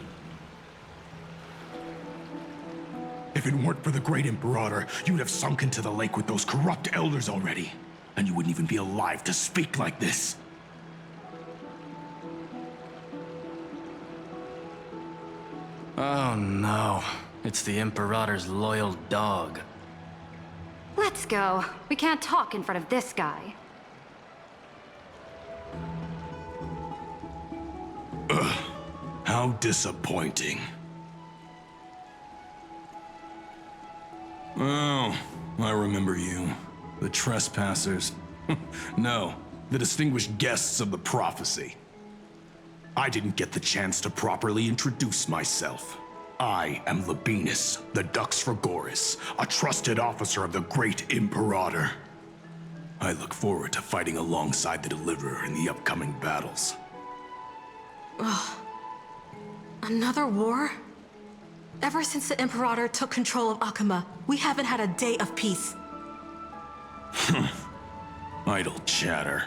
If it weren't for the Great Imperator, you'd have sunk into the lake with those corrupt elders already. And you wouldn't even be alive to speak like this. Oh no. It's the Imperator's loyal dog. Let's go. We can't talk in front of this guy. Ugh. How disappointing. Oh, I remember you. The trespassers. No, the distinguished guests of the prophecy. I didn't get the chance to properly introduce myself. I am Labienus, the Dux Frigoris, a trusted officer of the Great Imperator. I look forward to fighting alongside the Deliverer in the upcoming battles. Ugh. Another war? Ever since the Imperator took control of Akama, we haven't had a day of peace. Idle chatter.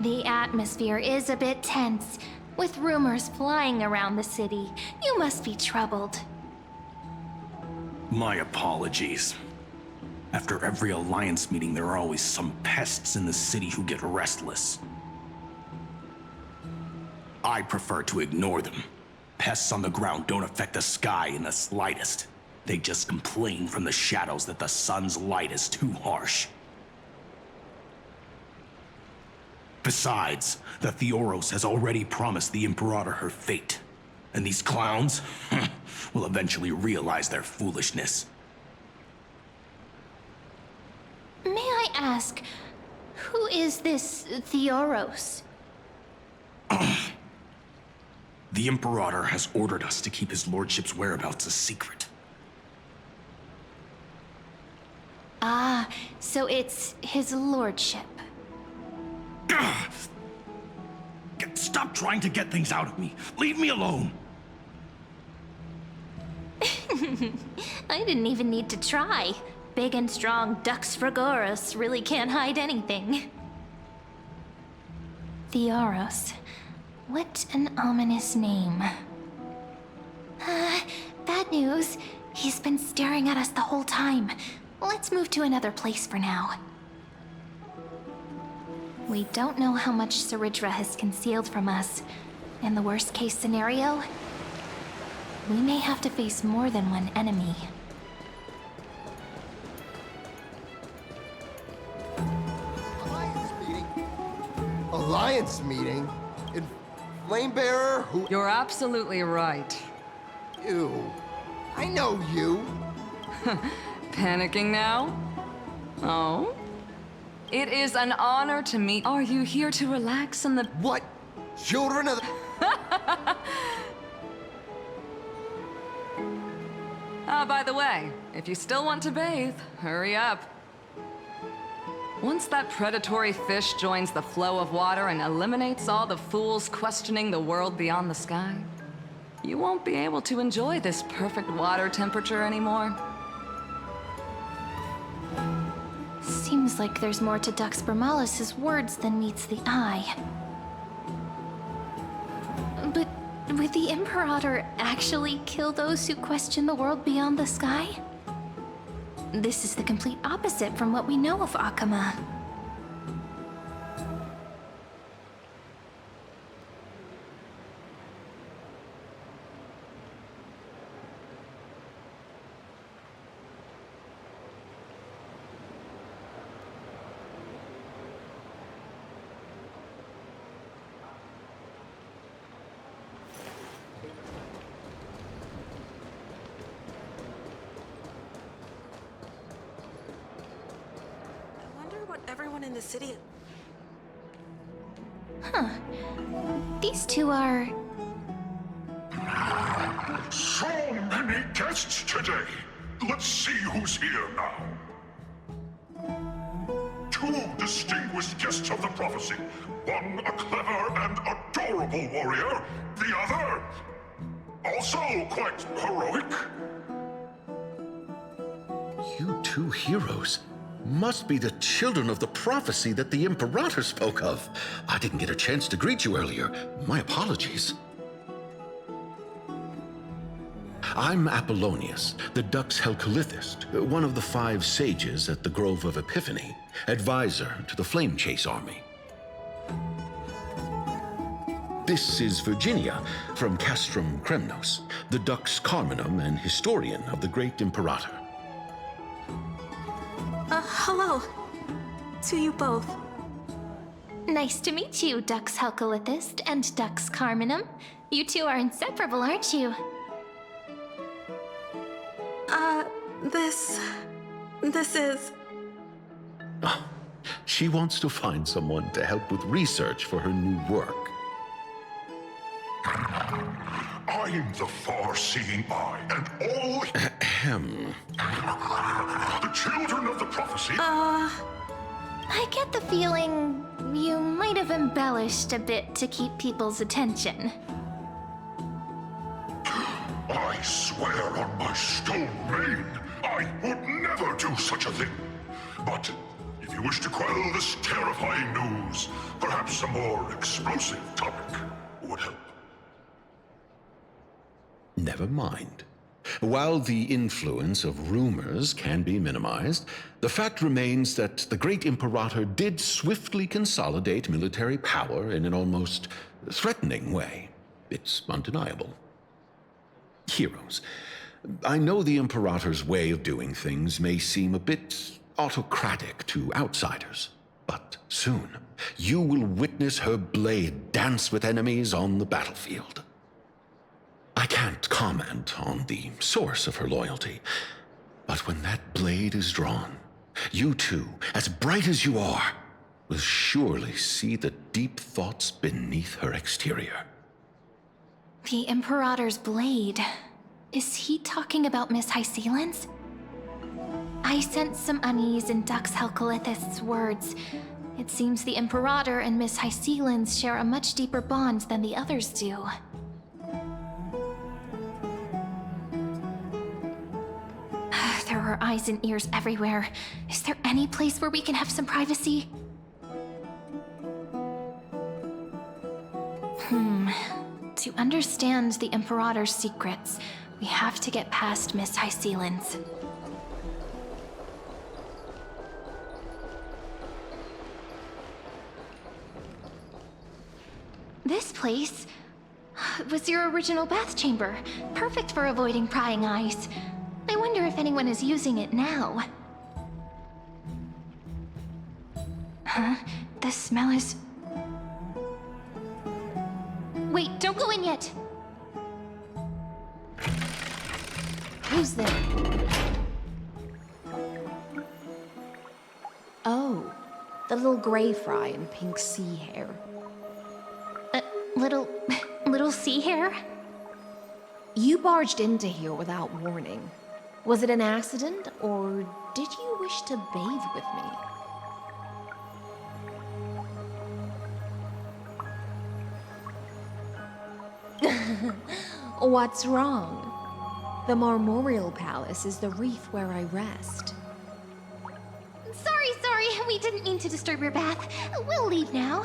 The atmosphere is a bit tense, with rumors flying around the city. You must be troubled. My apologies. After every Alliance meeting, there are always some pests in the city who get restless. I prefer to ignore them. Pests on the ground don't affect the sky in the slightest. They just complain from the shadows that the sun's light is too harsh. Besides, the Theoros has already promised the Imperator her fate. And these clowns will eventually realize their foolishness. May I ask, who is this Theoros? The Imperator has ordered us to keep his lordship's whereabouts a secret. Ah, so it's his lordship. Stop trying to get things out of me. Leave me alone. I didn't even need to try. Big and strong Dux Frigoris really can't hide anything. Theoros. What an ominous name. Bad news. He's been staring at us the whole time. Let's move to another place for now. We don't know how much Saridra has concealed from us. In the worst case scenario, we may have to face more than one enemy. Alliance meeting? In Flamebearer who— You're absolutely right. Ew. I know you. Panicking now? Oh? It is an honor to meet— Are you here to relax in the— What? Children of the— by the way, if you still want to bathe, hurry up. Once that predatory fish joins the flow of water and eliminates all the fools questioning the world beyond the sky, you won't be able to enjoy this perfect water temperature anymore. Seems like there's more to Dux Bermalis' words than meets the eye. But would the Imperator actually kill those who question the world beyond the sky? This is the complete opposite from what we know of Akama. Everyone in the city... Huh. These two are... So many guests today. Let's see who's here now. Two distinguished guests of the prophecy. One a clever and adorable warrior. The other, also quite heroic. You two heroes must be the children of the prophecy that the Imperator spoke of. I didn't get a chance to greet you earlier. My apologies. I'm Apollonius, the Dux Helcalithist, one of the 5 sages at the Grove of Epiphany, advisor to the Flame Chase army. This is Virginia from Castrum Kremnos, the Dux Carminum and historian of the great Imperator. Hello. To you both. Nice to meet you, Dux Helcalithist and Dux Carminum. You two are inseparable, aren't you? This is... Oh, she wants to find someone to help with research for her new work. I'm the far-seeing eye, and all... Ahem. The children of the prophecy... I get the feeling you might have embellished a bit to keep people's attention. I swear on my stone mane, I would never do such a thing. But if you wish to quell this terrifying news, perhaps a more explosive topic would help. Never mind. While the influence of rumors can be minimized, the fact remains that the great Imperator did swiftly consolidate military power in an almost threatening way. It's undeniable. Heroes, I know the Imperator's way of doing things may seem a bit autocratic to outsiders, but soon you will witness her blade dance with enemies on the battlefield. I can't comment on the source of her loyalty, but when that blade is drawn, you two, as bright as you are, will surely see the deep thoughts beneath her exterior. The Imperator's blade. Is he talking about Miss HYSILENS? I sense some unease in Dux Helcalithist's words. It seems the Imperator and Miss HYSILENS share a much deeper bond than the others do. There are eyes and ears everywhere. Is there any place where we can have some privacy? To understand the Imperator's secrets, we have to get past Miss HYSILENS. place. It was your original bath chamber, perfect for avoiding prying eyes. I wonder if anyone is using it now. Huh? The smell is... Wait, don't go in yet! Who's there? Oh, the little gray fry in pink sea hair. Little sea hair? You barged into here without warning. Was it an accident, or did you wish to bathe with me? What's wrong? The Marmoreal Palace is the reef where I rest. Sorry, we didn't mean to disturb your bath. We'll leave now.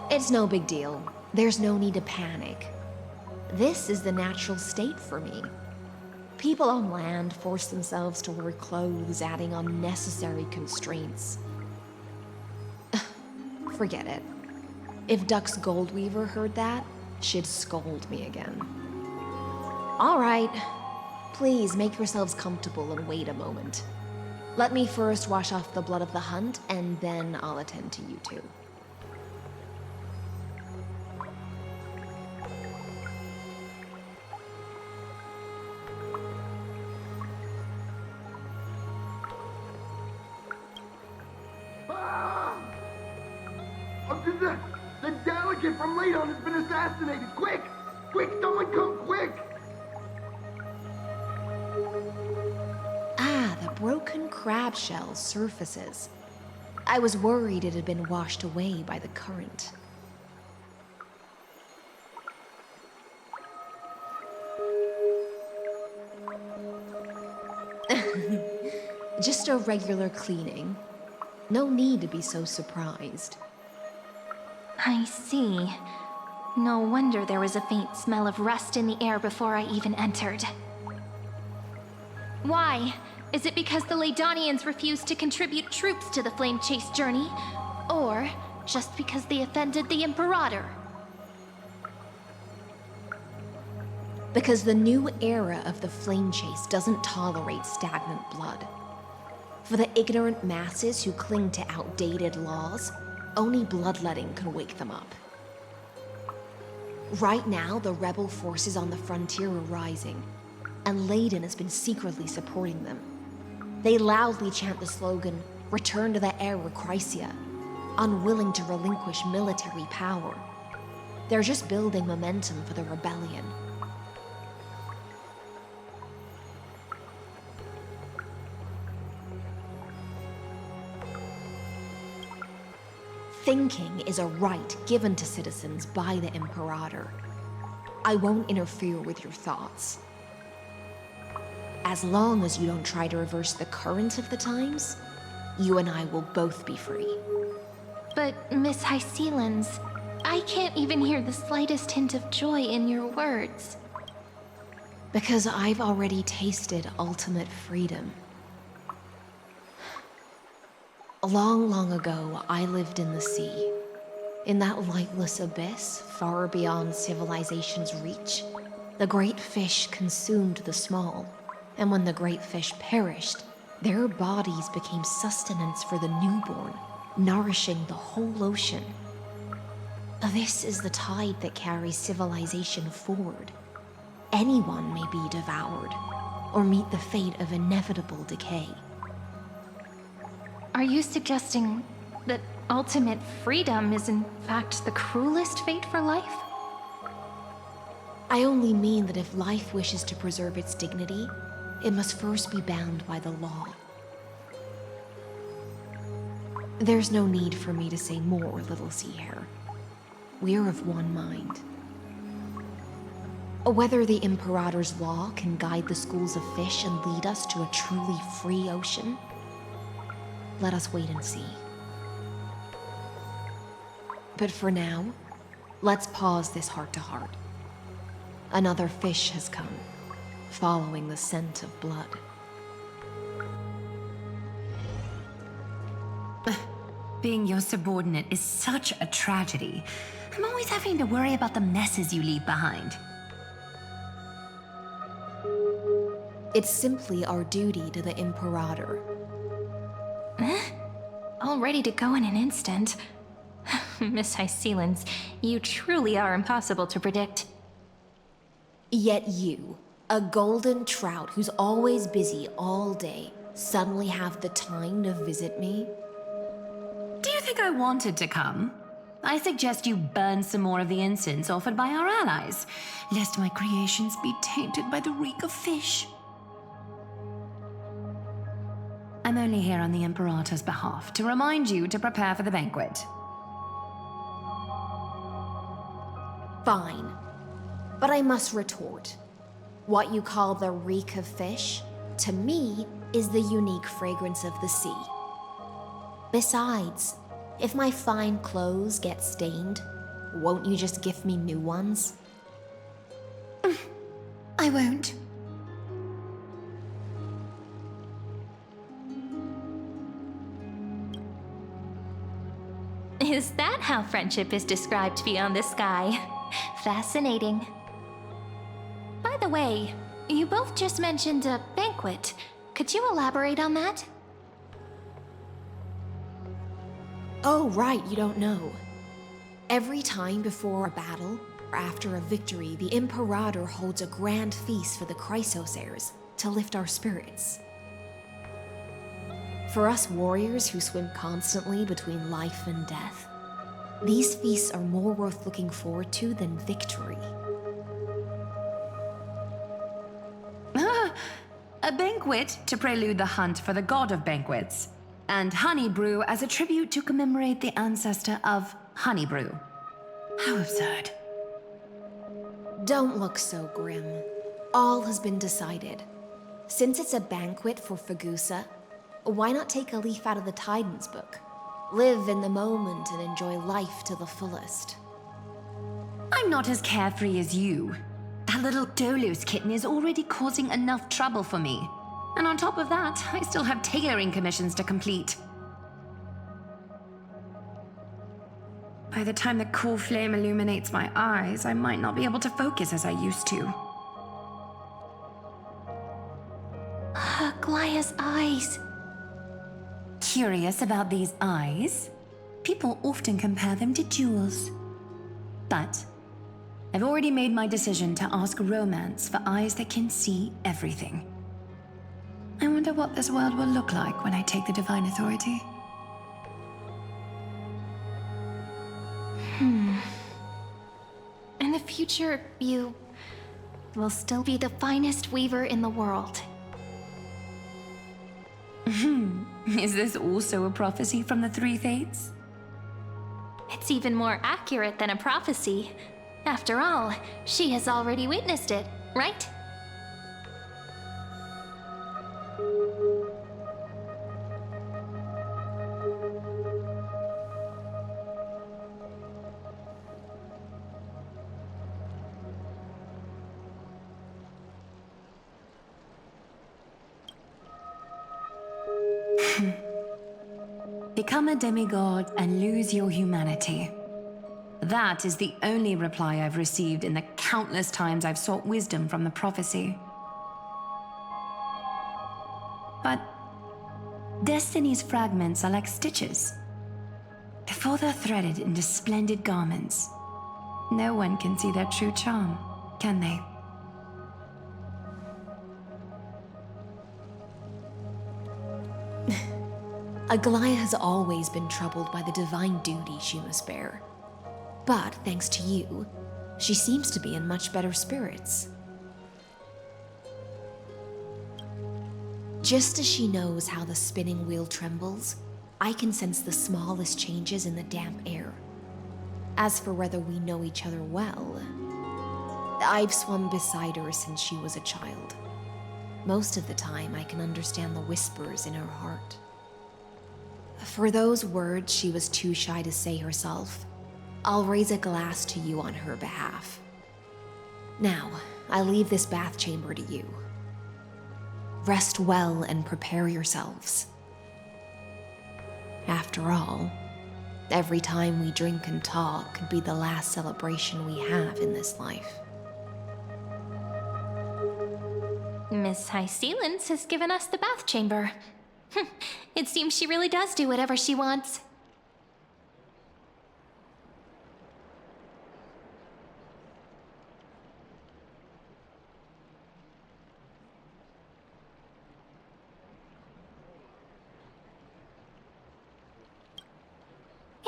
It's no big deal. There's no need to panic. This is the natural state for me. People on land force themselves to wear clothes, adding unnecessary constraints. Forget it. If Duck's Goldweaver heard that, she'd scold me again. All right. Please make yourselves comfortable and wait a moment. Let me first wash off the blood of the hunt, and then I'll attend to you two. The delegate from Ladon has been assassinated! Quick! Quick, someone come quick! Ah, the broken crab shell surfaces. I was worried it had been washed away by the current. Just a regular cleaning. No need to be so surprised. I see. No wonder there was a faint smell of rust in the air before I even entered. Why? Is it because the Ladonians refused to contribute troops to the Flame Chase journey? Or just because they offended the Imperator? Because the new era of the Flame Chase doesn't tolerate stagnant blood. For the ignorant masses who cling to outdated laws, only bloodletting can wake them up. Right now, the rebel forces on the frontier are rising, and Ladon has been secretly supporting them. They loudly chant the slogan, "Return to the Era Chrysia," unwilling to relinquish military power. They're just building momentum for the rebellion. Thinking is a right given to citizens by the Imperator. I won't interfere with your thoughts. As long as you don't try to reverse the current of the times, you and I will both be free. But, Miss HYSILENS, I can't even hear the slightest hint of joy in your words. Because I've already tasted ultimate freedom. Long, long ago, I lived in the sea. In that lightless abyss, far beyond civilization's reach, the great fish consumed the small. And when the great fish perished, their bodies became sustenance for the newborn, nourishing the whole ocean. This is the tide that carries civilization forward. Anyone may be devoured, or meet the fate of inevitable decay. Are you suggesting that ultimate freedom is in fact the cruelest fate for life? I only mean that if life wishes to preserve its dignity, it must first be bound by the law. There's no need for me to say more, little sea hare. We're of one mind. Whether the Imperator's law can guide the schools of fish and lead us to a truly free ocean, let us wait and see. But for now, let's pause this heart-to-heart. Another fish has come, following the scent of blood. Being your subordinate is such a tragedy. I'm always having to worry about the messes you leave behind. It's simply our duty to the Imperator. All ready to go in an instant. Miss HYSILENS, you truly are impossible to predict. Yet you, a golden trout who's always busy all day, suddenly have the time to visit me? Do you think I wanted to come? I suggest you burn some more of the incense offered by our allies, lest my creations be tainted by the reek of fish. I'm only here on the Imperator's behalf to remind you to prepare for the banquet. Fine. But I must retort. What you call the reek of fish, to me, is the unique fragrance of the sea. Besides, if my fine clothes get stained, won't you just gift me new ones? I won't. Is that how friendship is described beyond the sky? Fascinating. By the way, you both just mentioned a banquet. Could you elaborate on that? Oh, right, you don't know. Every time before a battle, or after a victory, the Imperator holds a grand feast for the Chrysos heirs to lift our spirits. For us warriors who swim constantly between life and death, these feasts are more worth looking forward to than victory. A banquet to prelude the hunt for the god of banquets, and honey brew as a tribute to commemorate the ancestor of honey brew. How absurd. Don't look so grim. All has been decided. Since it's a banquet for Fagusa, why not take a leaf out of the Tidens book? Live in the moment and enjoy life to the fullest. I'm not as carefree as you. That little Dolos kitten is already causing enough trouble for me. And on top of that, I still have tailoring commissions to complete. By the time the cool flame illuminates my eyes, I might not be able to focus as I used to. Glaya's eyes. Curious about these eyes? People often compare them to jewels. But I've already made my decision to ask Romance for eyes that can see everything. I wonder what this world will look like when I take the Divine Authority. In the future, you will still be the finest weaver in the world. Is this also a prophecy from the Three Fates? It's even more accurate than a prophecy. After all, she has already witnessed it, right? Become a demigod and lose your humanity. That is the only reply I've received in the countless times I've sought wisdom from the prophecy. But Destiny's fragments are like stitches. Before they're threaded into splendid garments, no one can see their true charm, can they? Aglaya has always been troubled by the divine duty she must bear. But thanks to you, she seems to be in much better spirits. Just as she knows how the spinning wheel trembles, I can sense the smallest changes in the damp air. As for whether we know each other well, I've swum beside her since she was a child. Most of the time, I can understand the whispers in her heart. For those words she was too shy to say herself, I'll raise a glass to you on her behalf. Now, I leave this bath chamber to you. Rest well and prepare yourselves. After all, Every time we drink and talk could be the last celebration we have in this life. Miss HYSILENS has given us the bath chamber. It seems she really does do whatever she wants.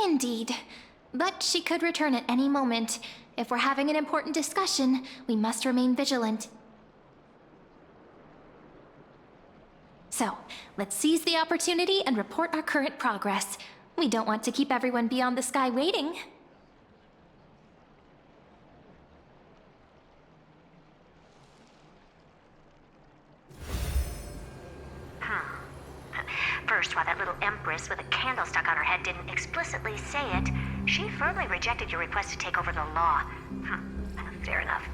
Indeed. But she could return at any moment. If we're having an important discussion, we must remain vigilant. So, let's seize the opportunity and report our current progress. We don't want to keep everyone beyond the sky waiting. First, while that little empress with a candle stuck on her head didn't explicitly say it, she firmly rejected your request to take over the law. Fair enough.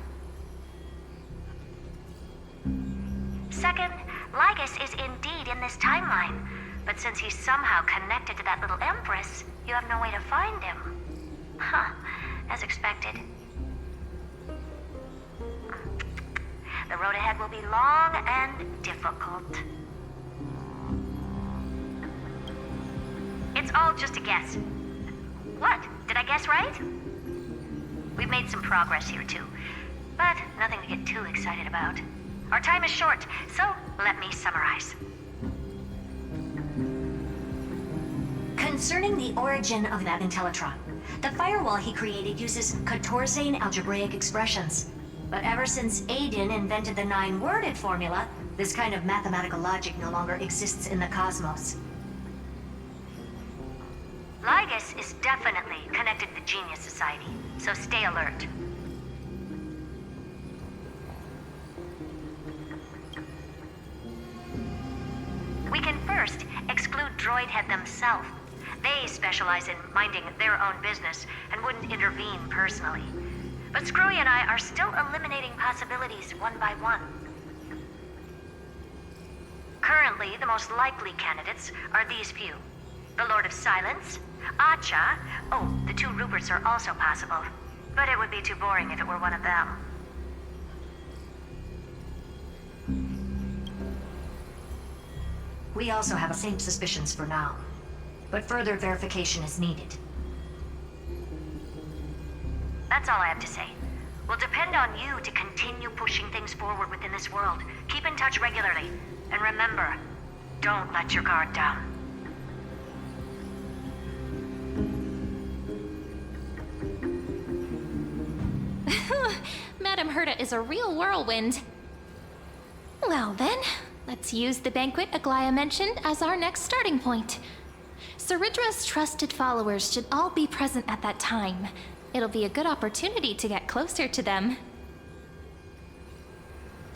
Second, Lygus is indeed in this timeline, but since he's somehow connected to that little empress, you have no way to find him. As expected. The road ahead will be long and difficult. It's all just a guess. What? Did I guess right? We've made some progress here too, but nothing to get too excited about. Our time is short, so let me summarize. Concerning the origin of that Intellitron, the firewall he created uses Catorzane algebraic expressions. But ever since Aiden invented the 9-worded formula, this kind of mathematical logic no longer exists in the cosmos. Lygus is definitely connected to the Genius Society, so stay alert. We can first exclude Droidhead themselves. They specialize in minding their own business and wouldn't intervene personally. But Screwy and I are still eliminating possibilities one by one. Currently, the most likely candidates are these few. The Lord of Silence, Acha. Oh, the 2 Ruperts are also possible. But it would be too boring if it were one of them. We also have the same suspicions for now. But further verification is needed. That's all I have to say. We'll depend on you to continue pushing things forward within this world. Keep in touch regularly. And remember, don't let your guard down. Madame Herta is a real whirlwind. Well then, let's use the banquet Aglaia mentioned as our next starting point. Ceridra's trusted followers should all be present at that time. It'll be a good opportunity to get closer to them.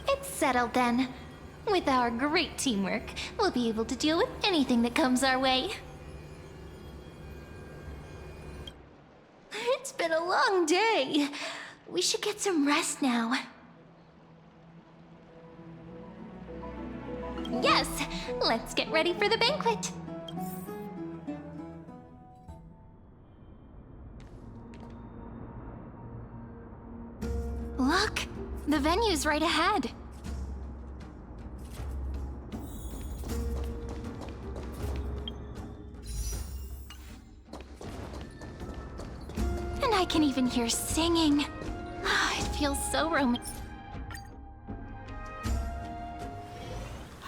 It's settled then. With our great teamwork, we'll be able to deal with anything that comes our way. It's been a long day. We should get some rest now. Yes, let's get ready for the banquet. Look, the venue's right ahead. And I can even hear singing. It feels so romantic.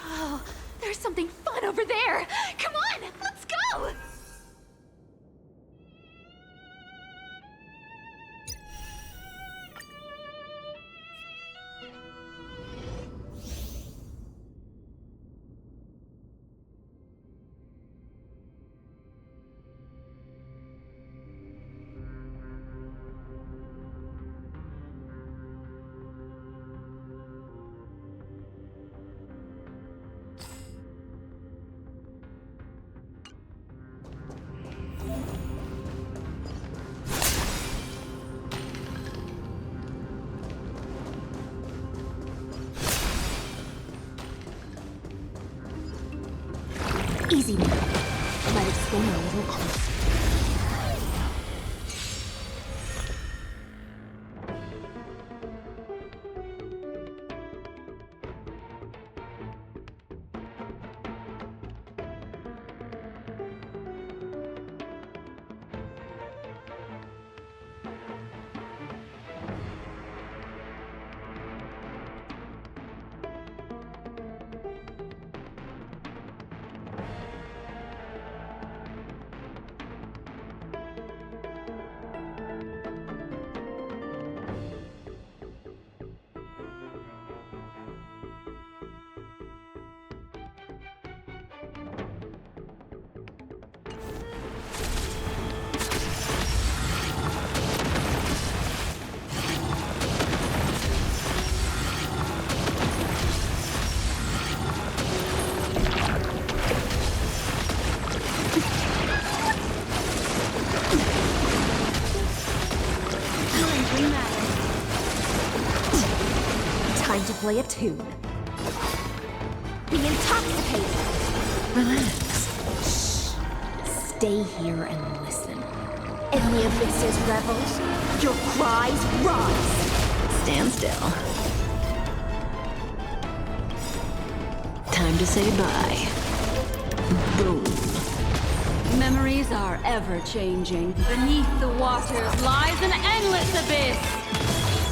Oh, there's something fun over there. Come on, let's go! Easy now. Let it spin a little closer. play a tune. Be intoxicated. Relax. Shh. Stay here and listen. In the abyss's revels, your cries rise. Stand still. Time to say bye. Boom. Memories are ever-changing. Beneath the waters lies an endless abyss.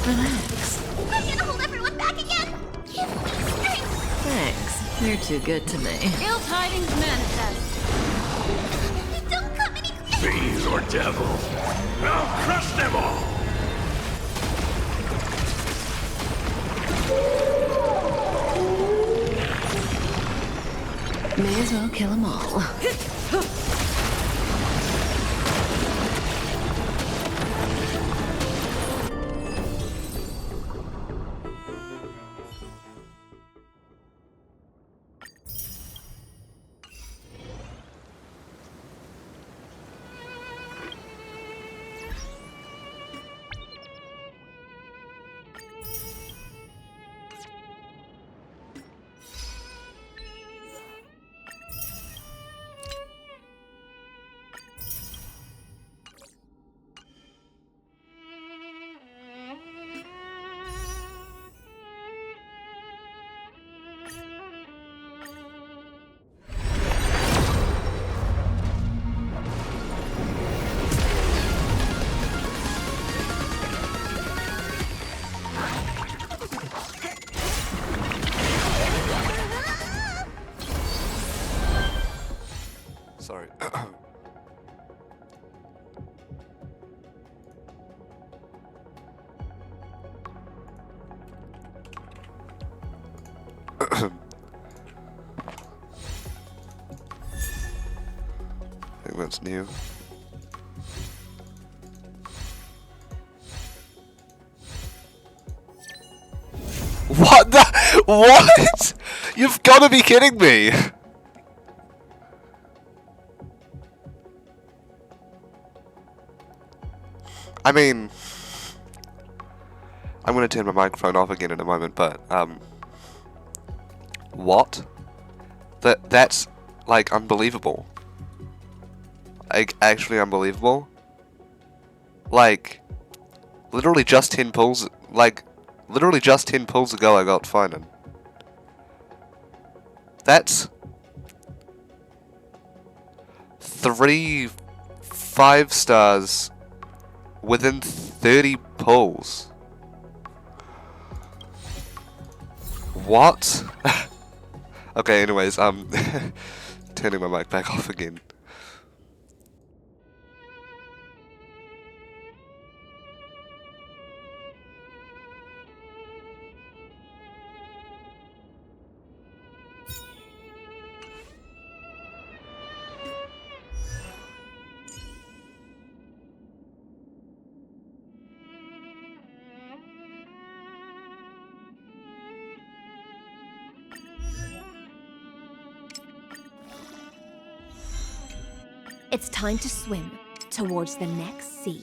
Relax. I'm gonna hold everyone back again! Give me strength! Thanks. You're too good to me. Ill tidings manifest. Don't come any closer! Fiends or devils, I'll crush them all! May as well kill them all. Sorry. I think that's new. What the? What? You've got to be kidding me! I mean, I'm gonna turn my microphone off again in a moment, but, what? That's, like, unbelievable. Like, actually unbelievable. Like, literally just 10 pulls, like, literally just 10 pulls ago I got Finan. That's 3 5-stars within 30 pulls. What? Okay, anyways, turning my mic back off again. It's time to swim towards the next sea.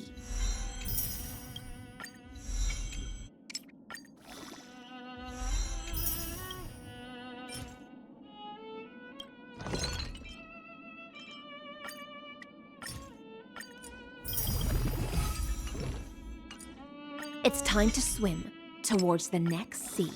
It's time to swim towards the next sea.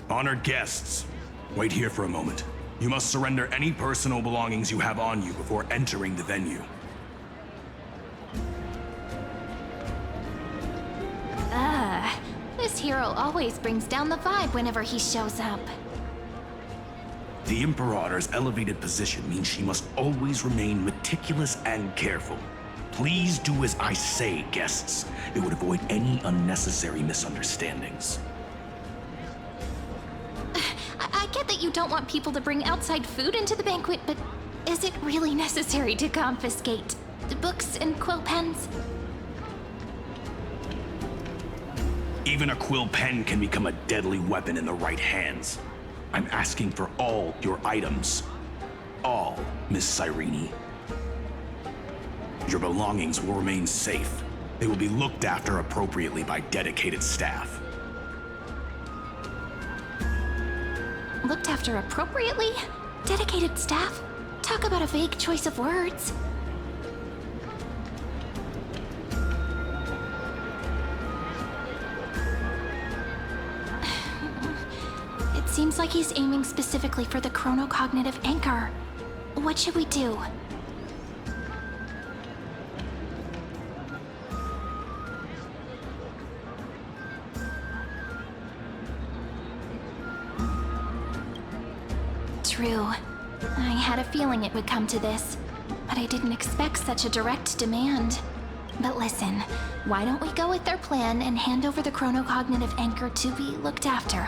Honored guests, wait here for a moment. You must surrender any personal belongings you have on you before entering the venue. This hero always brings down the vibe whenever he shows up. The Imperator's elevated position means she must always remain meticulous and careful. Please do as I say, guests. It would avoid any unnecessary misunderstandings. I get that you don't want people to bring outside food into the banquet, but is it really necessary to confiscate the books and quill pens? Even a quill pen can become a deadly weapon in the right hands. I'm asking for all your items. All, Miss Cyrene. Your belongings will remain safe. They will be looked after appropriately by dedicated staff. Looked after appropriately? Dedicated staff? Talk about a vague choice of words. It seems like he's aiming specifically for the chronocognitive anchor. What should we do? True. I had a feeling it would come to this, but I didn't expect such a direct demand. But listen, why don't we go with their plan and hand over the chronocognitive anchor to be looked after?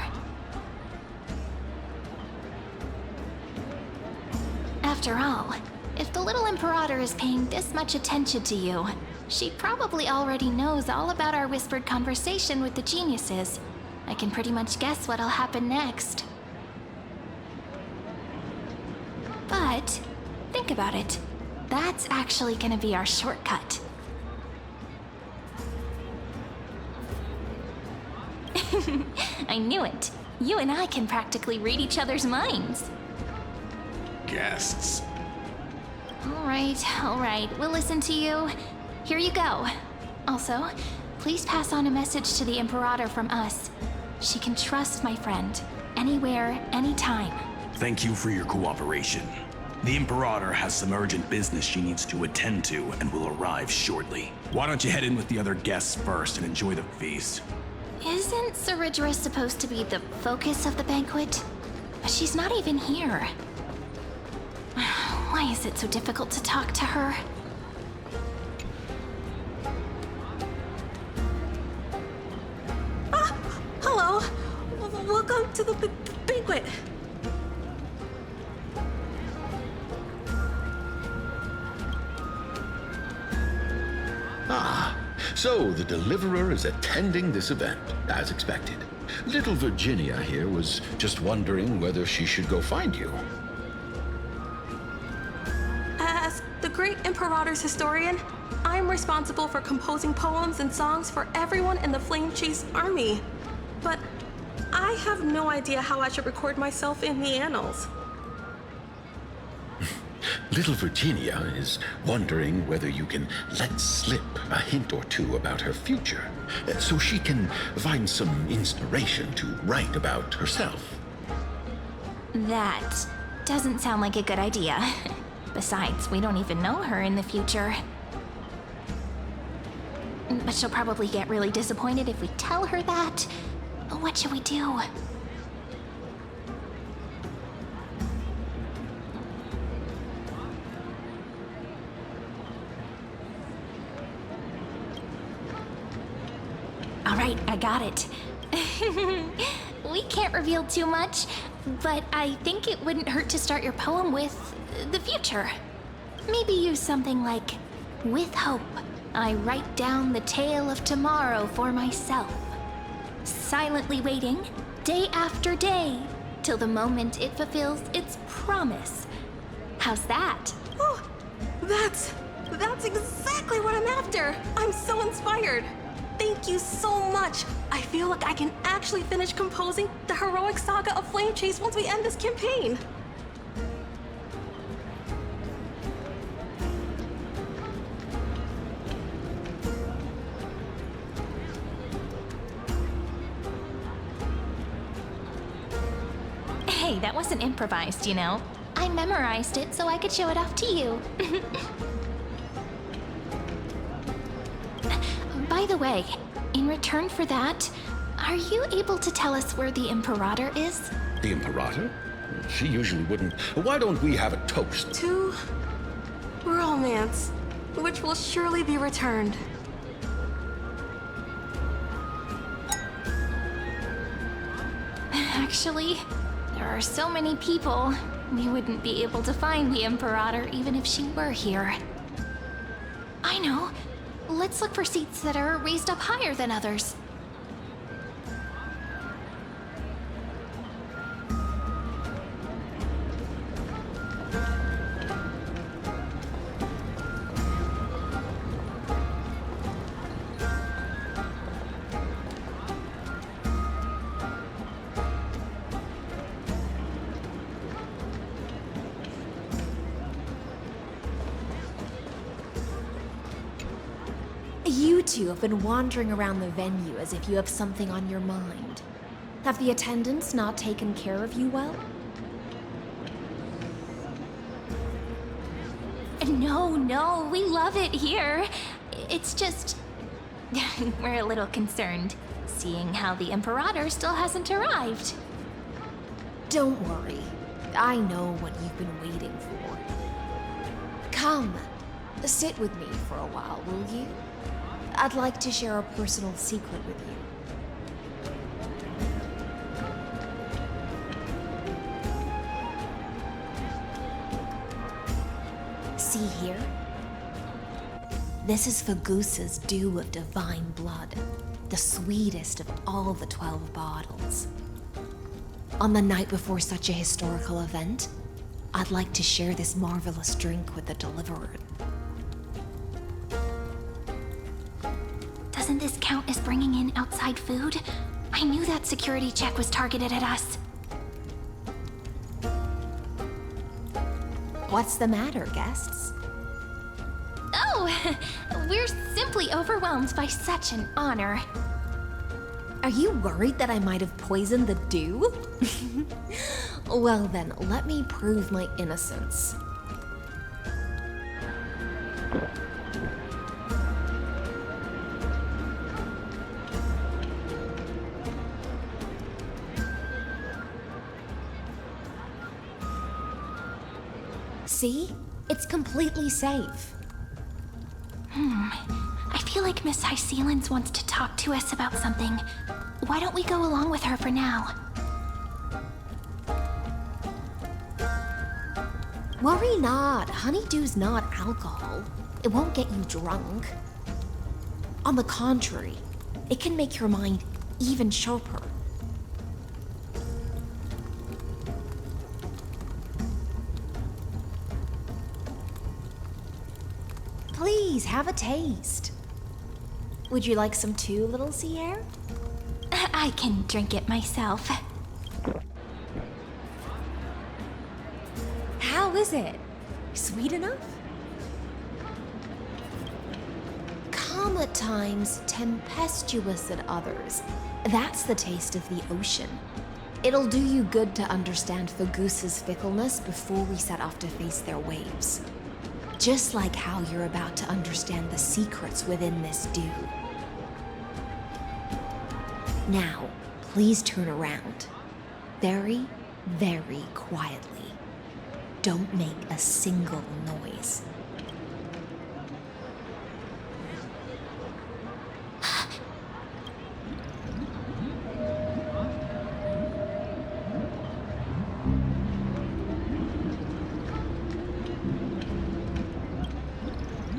After all, if the little Imperator is paying this much attention to you, she probably already knows all about our whispered conversation with the geniuses. I can pretty much guess what'll happen next. But, think about it. That's actually gonna be our shortcut. I knew it. You and I can practically read each other's minds. Guests. All right, we'll listen to you. Here you go. Also, please pass on a message to the Imperator from us. She can trust my friend, anywhere, anytime. Thank you for your cooperation. The Imperator has some urgent business she needs to attend to and will arrive shortly. Why don't you head in with the other guests first and enjoy the feast? Isn't Saridra supposed to be the focus of the banquet? But she's not even here. Why is it so difficult to talk to her? Hello. Welcome to the banquet. Ah, so the Deliverer is attending this event, as expected. Little Virginia here was just wondering whether she should go find you. As the great Imperator's historian, I'm responsible for composing poems and songs for everyone in the Flame Chase army. But I have no idea how I should record myself in the annals. Little Virginia is wondering whether you can let slip a hint or two about her future, so she can find some inspiration to write about herself. That doesn't sound like a good idea. Besides, we don't even know her in the future. But she'll probably get really disappointed if we tell her that. What should we do? All right, I got it. We can't reveal too much, but I think it wouldn't hurt to start your poem with the future. Maybe use something like, "With hope, I write down the tale of tomorrow for myself, silently waiting, day after day, till the moment it fulfills its promise." How's that? Oh, that's exactly what I'm after. I'm so inspired. Thank you so much. I feel like I can actually finish composing the heroic saga of Flame Chase once we end this campaign. Hey, that wasn't improvised, you know. I memorized it so I could show it off to you. By the way, in return for that, are you able to tell us where the Imperator is? The Imperator? She usually wouldn't. Why don't we have a toast? To romance. which will surely be returned. Actually, there are so many people, we wouldn't be able to find the Imperator even if she were here. I know. Let's look for seats that are raised up higher than others. You two have been wandering around the venue as if you have something on your mind. Have the attendants not taken care of you well? No, we love it here. It's just... we're a little concerned, seeing how the Imperator still hasn't arrived. Don't worry. I know what you've been waiting for. Come, sit with me for a while, will you? I'd like to share a personal secret with you. See here? This is Fagusa's dew of divine blood, the sweetest of all the 12 bottles. On the night before such a historical event, I'd like to share this marvelous drink with the Deliverer. Doesn't this count as bringing in outside food? I knew that security check was targeted at us. What's the matter, guests? Oh, we're simply overwhelmed by such an honor. Are you worried that I might have poisoned the dew? Well then, let me prove my innocence. See? It's completely safe. I feel like Miss HYSILENS wants to talk to us about something. Why don't we go along with her for now? Worry not. Honeydew's not alcohol. It won't get you drunk. On the contrary, it can make your mind even sharper. Please, have a taste. Would you like some too, little Sierra? I can drink it myself. How is it? Sweet enough? Calm at times, tempestuous at others. That's the taste of the ocean. It'll do you good to understand Fagusa's fickleness before we set off to face their waves. Just like how you're about to understand the secrets within this dew. Now, please turn around. Very, very quietly. Don't make a single noise.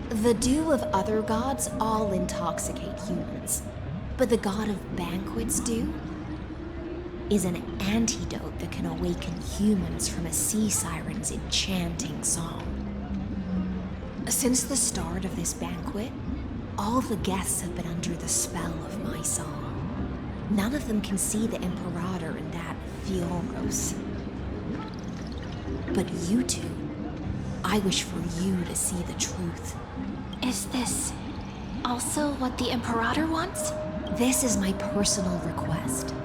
The dew of other gods all intoxicate humans, but the god of banquets dew is an antidote that can awaken humans from a sea siren's enchanting song. Since the start of this banquet, all the guests have been under the spell of my song. None of them can see the Imperator in that Fioros. But you two, I wish for you to see the truth. Is this also what the Imperator wants? This is my personal request.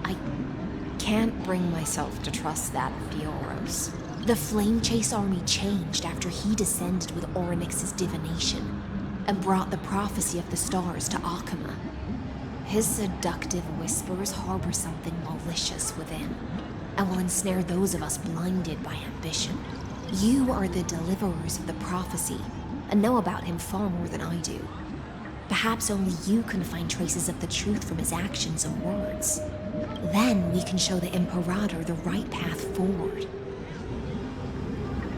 I can't bring myself to trust that Fioros. The Flame Chase army changed after he descended with Orynyx's divination and brought the prophecy of the stars to Akama. His seductive whispers harbor something malicious within and will ensnare those of us blinded by ambition. You are the deliverers of the prophecy, and know about him far more than I do. Perhaps only you can find traces of the truth from his actions and words. Then we can show the Imperator the right path forward.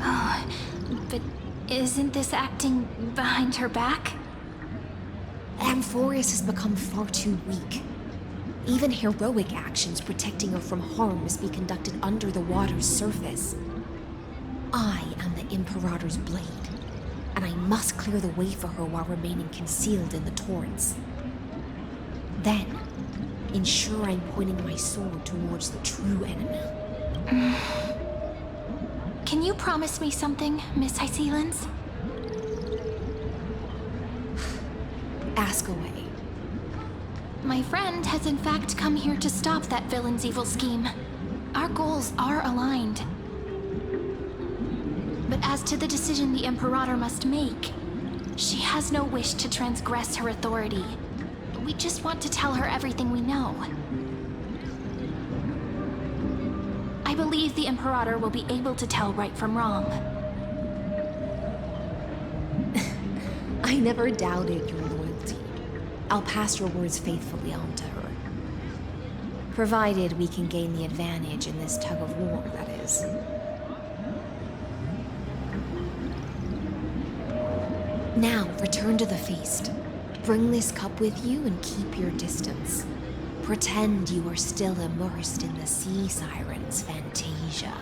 Oh, but isn't this acting behind her back? Amphorius has become far too weak. Even heroic actions protecting her from harm must be conducted under the water's surface. I am the Imperator's blade, and I must clear the way for her while remaining concealed in the torrents. Then, ensure I'm pointing my sword towards the true enemy. Can you promise me something, Miss HYSILENS? Ask away. My friend has in fact come here to stop that villain's evil scheme. Our goals are aligned. But as to the decision the Imperator must make, she has no wish to transgress her authority. We just want to tell her everything we know. I believe the Imperator will be able to tell right from wrong. I never doubted your loyalty. I'll pass your words faithfully on to her. Provided we can gain the advantage in this tug of war, that is. Now, return to the feast. Bring this cup with you and keep your distance. Pretend you are still immersed in the sea siren's fantasia.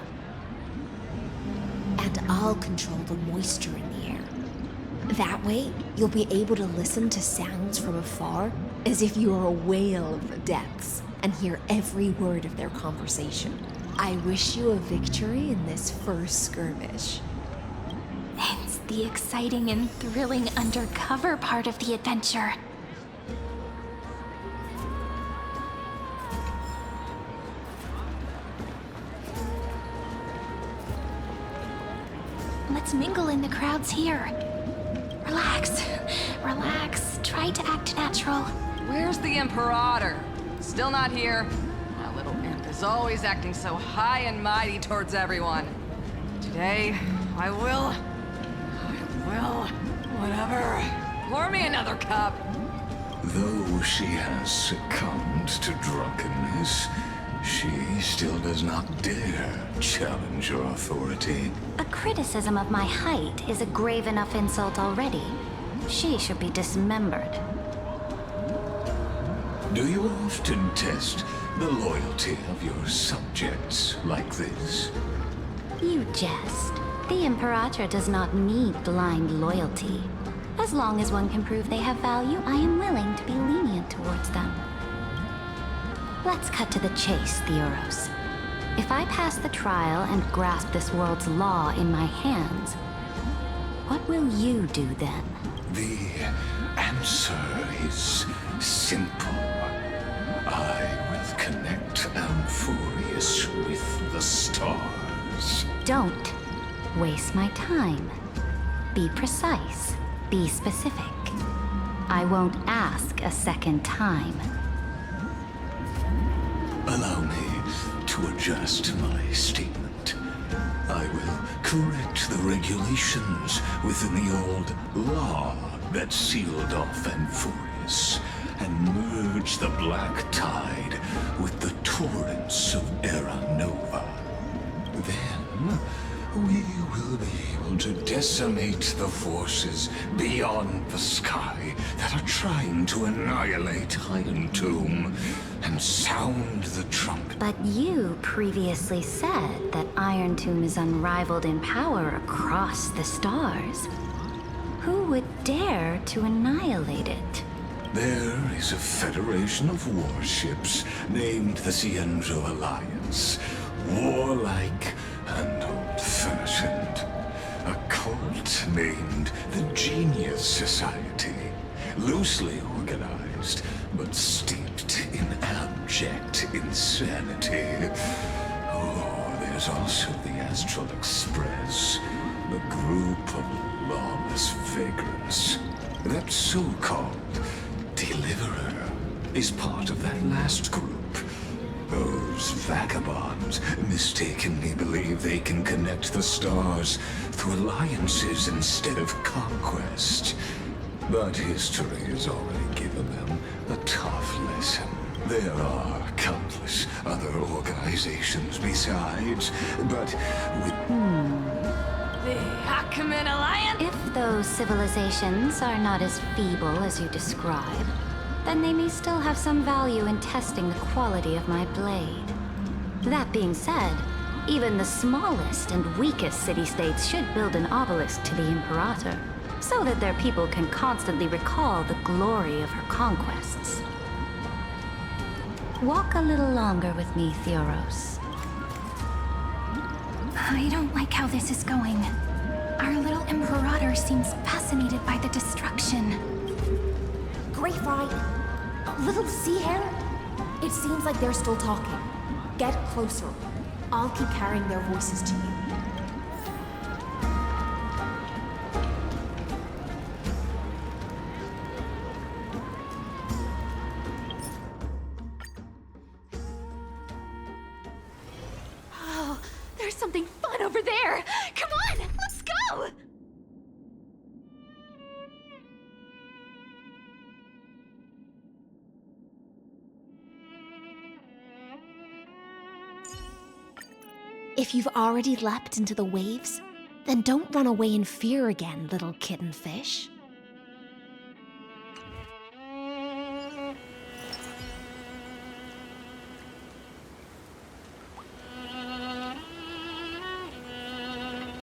And I'll control the moisture in the air. That way, you'll be able to listen to sounds from afar as if you are a whale of the depths and hear every word of their conversation. I wish you a victory in this first skirmish. It's the exciting and thrilling undercover part of the adventure. Let's mingle in the crowds here. Relax, relax. Try to act natural. Where's the Imperator? Still not here. That little imp is always acting so high and mighty towards everyone. Today, I will, whatever. Pour me another cup. Though she has succumbed to drunkenness, she still does not dare challenge your authority. A criticism of my height is a grave enough insult already. She should be dismembered. Do you often test the loyalty of your subjects like this? You jest. The Imperator does not need blind loyalty. As long as one can prove they have value, I am willing to be lenient towards them. Let's cut to the chase, Theoros. If I pass the trial and grasp this world's law in my hands, what will you do then? The answer is simple. I will connect Amphorius with the stars. Don't waste my time. Be precise. Be specific. I won't ask a second time. Allow me to adjust my statement. I will correct the regulations within the old law that sealed off Amphorius and merge the black tide with the torrents of Era Nova. Then, we will be able to decimate the forces beyond the sky that are trying to annihilate Iron Tomb and sound the trumpet. But you previously said that Iron Tomb is unrivaled in power across the stars. Who would dare to annihilate it? There is a federation of warships named the Cienzo Alliance. Warlike and old-fashioned. A cult named the Genius Society. Loosely organized, but steeped in abject insanity. Oh, there's also the Astral Express, a group of lawless vagrants. That so-called Deliverer is part of that last group. Those vagabonds mistakenly believe they can connect the stars through alliances instead of conquest. But history has already given them a tough lesson. There are countless other organizations besides, but with... The Achaemenid Alliance? If those civilizations are not as feeble as you describe, then they may still have some value in testing the quality of my blade. That being said, even the smallest and weakest city-states should build an obelisk to the Imperator, so that their people can constantly recall the glory of her conquests. Walk a little longer with me, Theoros. I don't like how this is going. Our little Imperator seems fascinated by the destruction. Great Fright, little sea hare? It seems like they're still talking. Get closer. I'll keep carrying their voices to you. Oh, there's something fun over there! Come on, let's go! If you've already leapt into the waves, then don't run away in fear again, little kitten fish.